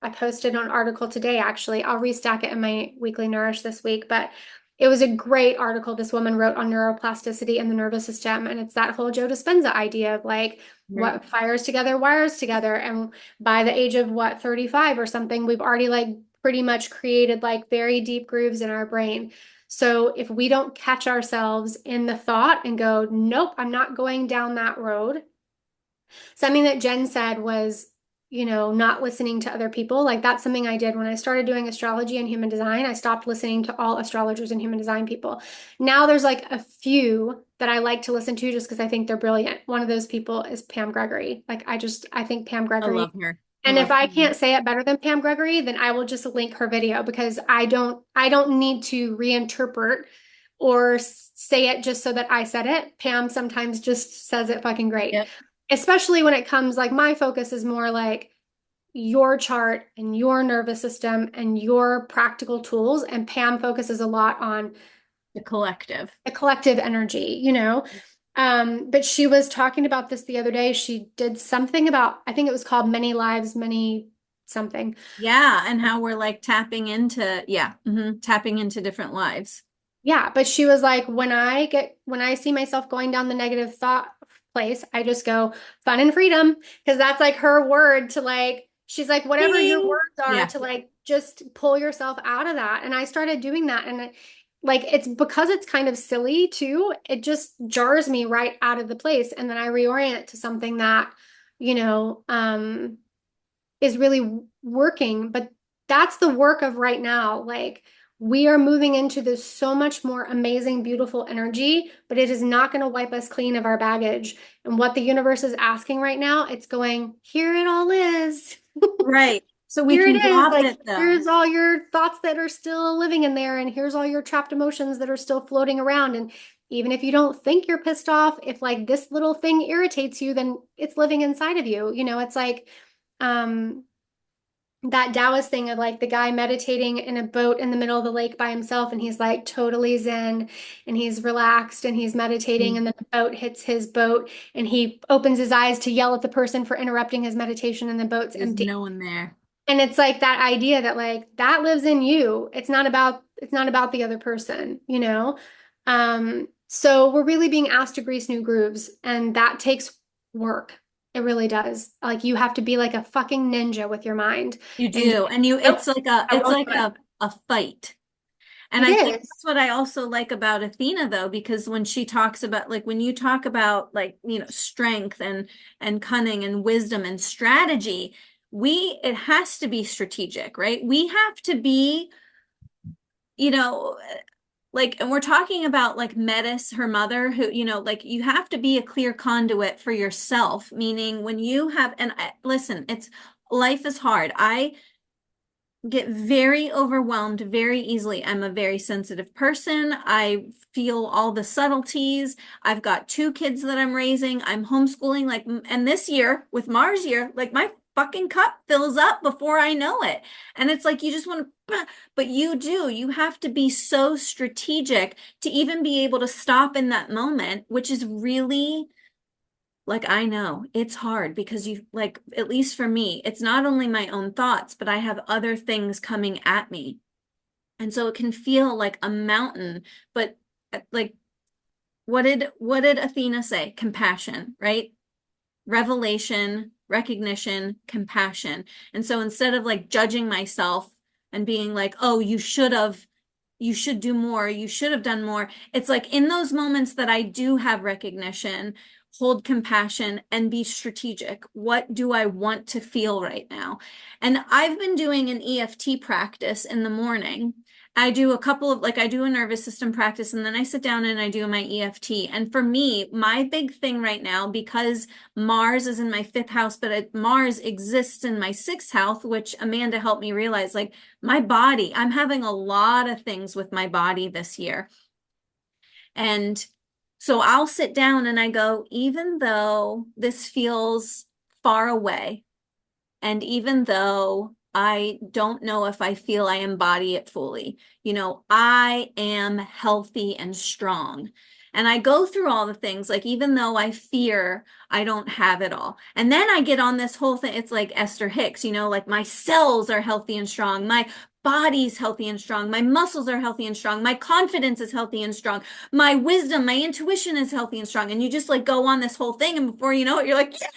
I posted an article today actually. I'll restack it in my weekly Nourish this week, but It was a great article this woman wrote on neuroplasticity and the nervous system. And it's that whole Joe Dispenza idea of like Right. what fires together, wires together. And by the age of what, 35 or something, we've already like pretty much created like very deep grooves in our brain. So if we don't catch ourselves in the thought and go, nope, I'm not going down that road. Something that Jen said was, not listening to other people. Like that's something I did when I started doing astrology and human design. I stopped listening to all astrologers and human design people. Now there's like a few that I like to listen to just because I think they're brilliant. One of those people is Pam Gregory. I think Pam I Gregory. love her. I And if love I her. can't say it better than Pam Gregory, then I will just link her video because I don't need to reinterpret or say it just so that I said it. Pam sometimes just says it fucking great. Yep. Especially when it comes like my focus is more like your chart and your nervous system and your practical tools. And Pam focuses a lot on The collective. the collective energy. But she was talking about this the other day. She did something about, I think it was called Many Lives, Many something. Yeah, and how we're like tapping into, yeah, tapping into different lives. Yeah, but she was like, when I see myself going down the negative thought place, I just go fun and freedom because that's like her word to like, she's like, whatever your Ding. words are Yeah, to like just pull yourself out of that. And I started doing that. And like, it's because it's kind of silly too. It just jars me right out of the place. And then I reorient to something that, you know, um, is really working, but that's the work of right now. Like we are moving into this so much more amazing, beautiful energy, but it is not going to wipe us clean of our baggage. And what the universe is asking right now, it's going, here it all is. right. So we Here it can is. drop Like, it though. here's all your thoughts that are still living in there, and here's all your trapped emotions that are still floating around. And even if you don't think you're pissed off, if like this little thing irritates you, then it's living inside of you. It's like, um, that Taoist thing of like the guy meditating in a boat in the middle of the lake by himself, and he's like totally zen and he's relaxed and he's meditating, Mm. and then the boat hits his boat and he opens his eyes to yell at the person for interrupting his meditation, and the boat's There's empty. no one there. And it's like that idea that like that lives in you. It's not about the other person. So we're really being asked to grease new grooves, and that takes work. It really does. Like you have to be like a fucking ninja with your mind. You And do. And you nope, I it's won't like do it. a fight. And It I think is. that's what I also like about Athena though, because when she talks about like when you talk about like, strength and cunning and wisdom and strategy, it has to be strategic, right? We have to be, you know, like, and we're talking about like Metis, her mother, who, like you have to be a clear conduit for yourself, meaning when you have, and listen, life is hard. I get very overwhelmed very easily. I'm a very sensitive person. I feel all the subtleties. I've got two kids that I'm raising. I'm homeschooling, like, and this year with Mars year, like my fucking cup fills up before I know it. And it's like you just want to, but you have to be so strategic to even be able to stop in that moment, which is really like, I know it's hard because like, at least for me, it's not only my own thoughts, but I have other things coming at me. And so it can feel like a mountain, but like, what did Athena say? Compassion, right? Revelation, recognition, compassion. And so instead of like judging myself and being like, oh, you should do more, you should have done more. It's like in those moments that I do have recognition, hold compassion and be strategic. What do I want to feel right now? And I've been doing an EFT practice in the morning. I do a couple of, like, I do a nervous system practice and then I sit down and I do my EFT. And for me, my big thing right now, because Mars is in my fifth house, but Mars exists in my sixth house, which Amanda helped me realize, like, my body, I'm having a lot of things with my body this year. And so I'll sit down and I go, even though this feels far away, and even though I don't know if I feel I embody it fully, I am healthy and strong. And I go through all the things, like even though I fear I don't have it all. And then I get on this whole thing. It's like Esther Hicks, like my cells are healthy and strong. My body's healthy and strong. My muscles are healthy and strong. My confidence is healthy and strong. My wisdom, my intuition is healthy and strong. And you just like go on this whole thing. And before you know it, you're like, yeah.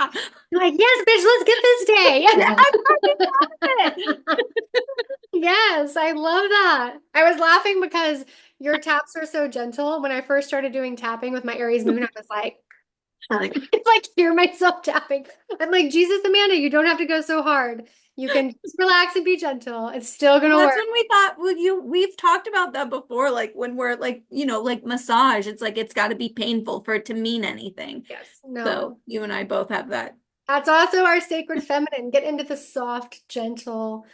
I'm like, yes, bitch, let's get this day. And I fucking love it. Yes, I love that. I was laughing because your taps are so gentle. When I first started doing tapping with my Aries moon, I was like, I like hear myself tapping. I'm like, Jesus, Amanda, you don't have to go so hard. You can just relax and be gentle. It's still gonna Well, that's work. when we thought, well, we've talked about that before, like when we're like, like massage, it's like it's got to be painful for it to mean anything. Yes, So no. you and I both have that. That's also our sacred feminine. Get into the soft, gentle,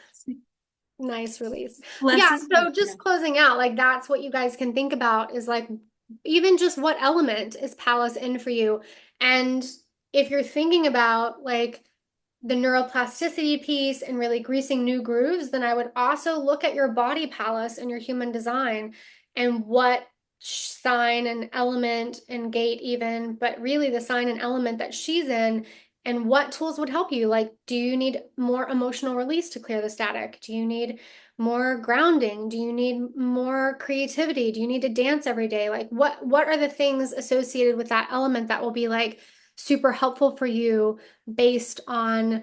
nice release. But Less yeah, is so yeah. just closing out, like that's what you guys can think about is like even just what element is Pallas in for you. And if you're thinking about like the neuroplasticity piece and really greasing new grooves, then I would also look at your body palace and your human design and what sign and element and gate even, but really the sign and element that she's in and what tools would help you. Like, do you need more emotional release to clear the static? Do you need more grounding? Do you need more creativity? Do you need to dance every day? Like what are the things associated with that element that will be like super helpful for you based on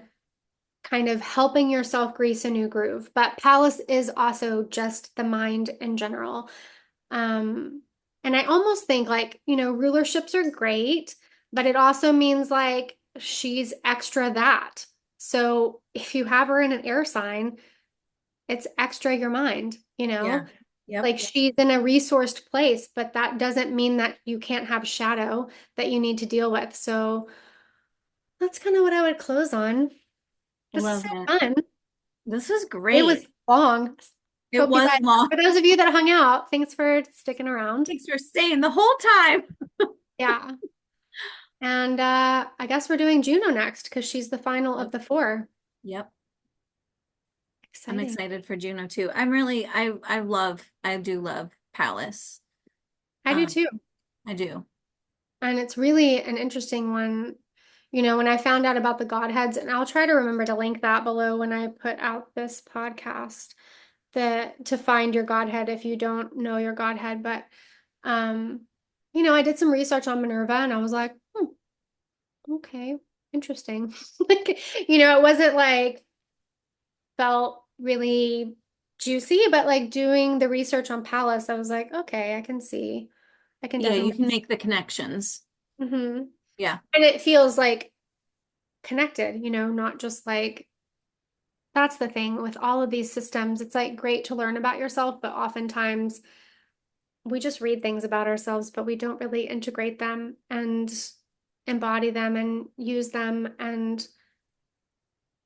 kind of helping yourself grease a new groove. But Palace is also just the mind in general. Um, and I almost think like, rulerships are great, but it also means like she's extra that. So if you have her in an air sign, it's extra your mind. Yeah. Yep. Like she's in a resourced place, but that doesn't mean that you can't have shadow that you need to deal with. So that's kind of what I would close on. This is Love so it. fun. This was It was great. long. It Hope you was guys, long. for those of you that hung out, thanks for sticking around. Thanks for staying the whole time. Yeah. And I guess we're doing Juno next because she's the final of Yep. the four. Yep. I'm Exciting. excited for Juno too. I do love Palace. I do Um, too. I do. And it's really an interesting one. When I found out about the Godheads, and I'll try to remember to link that below when I put out this podcast, that to find your Godhead if you don't know your Godhead. But um, I did some research on Minerva and I was like, okay, interesting. Like, it wasn't like felt really juicy, but like doing the research on Palace, I was like, okay, I can see. I can Yeah, you definitely can see. make the connections. Hmm. Yeah. And it feels like connected, not just like that's the thing with all of these systems. It's like great to learn about yourself, but oftentimes we just read things about ourselves, but we don't really integrate them and embody them and use them. And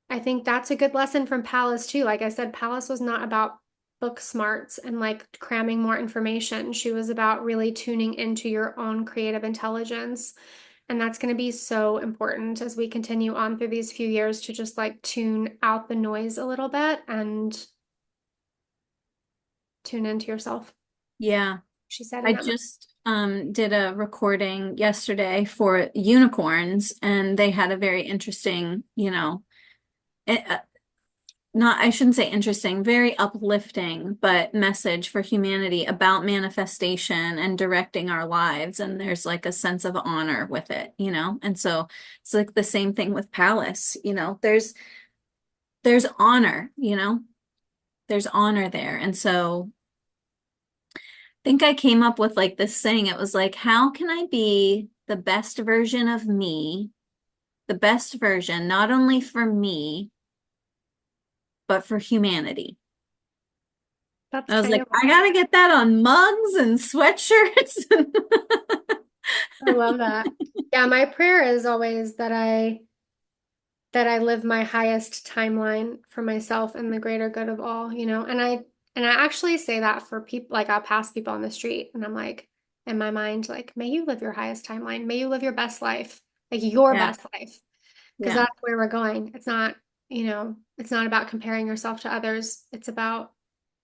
I think that's a good lesson from Palace too. Like I said, Palace was not about book smarts and like cramming more information. She was about really tuning into your own creative intelligence. And that's going to be so important as we continue on through these few years to just like tune out the noise a little bit and tune into yourself. Yeah. She said in I that. just did a recording yesterday for unicorns, and they had a very interesting, it, not I shouldn't say interesting, very uplifting, but message for humanity about manifestation and directing our lives. And there's like a sense of honor with it. And so it's like the same thing with Palace, there's honor. There's honor there. And so think I came up with like this saying. It was like, how can I be the best version of me, the best version, not only for me, but for humanity? That's I was kind like, of, I gotta get that on mugs and sweatshirts. I love that. Yeah, my prayer is always that I live my highest timeline for myself and the greater good of all. And I actually say that for people like I'll pass people on the street and I'm like in my mind like may you live your highest timeline. May you live your best life. Like your Yeah, best life. Because yeah, that's where we're going. It's not about comparing yourself to others. It's about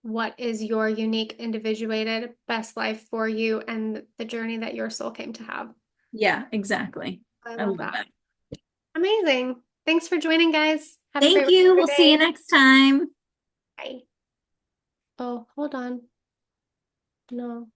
what is your unique, individuated best life for you and the journey that your soul came to have. Yeah, exactly. I I love love that. that. Amazing. Thanks for joining, guys. Have a great Thank rest you. of We'll your see you day. next time. Bye. Oh, hold on. No.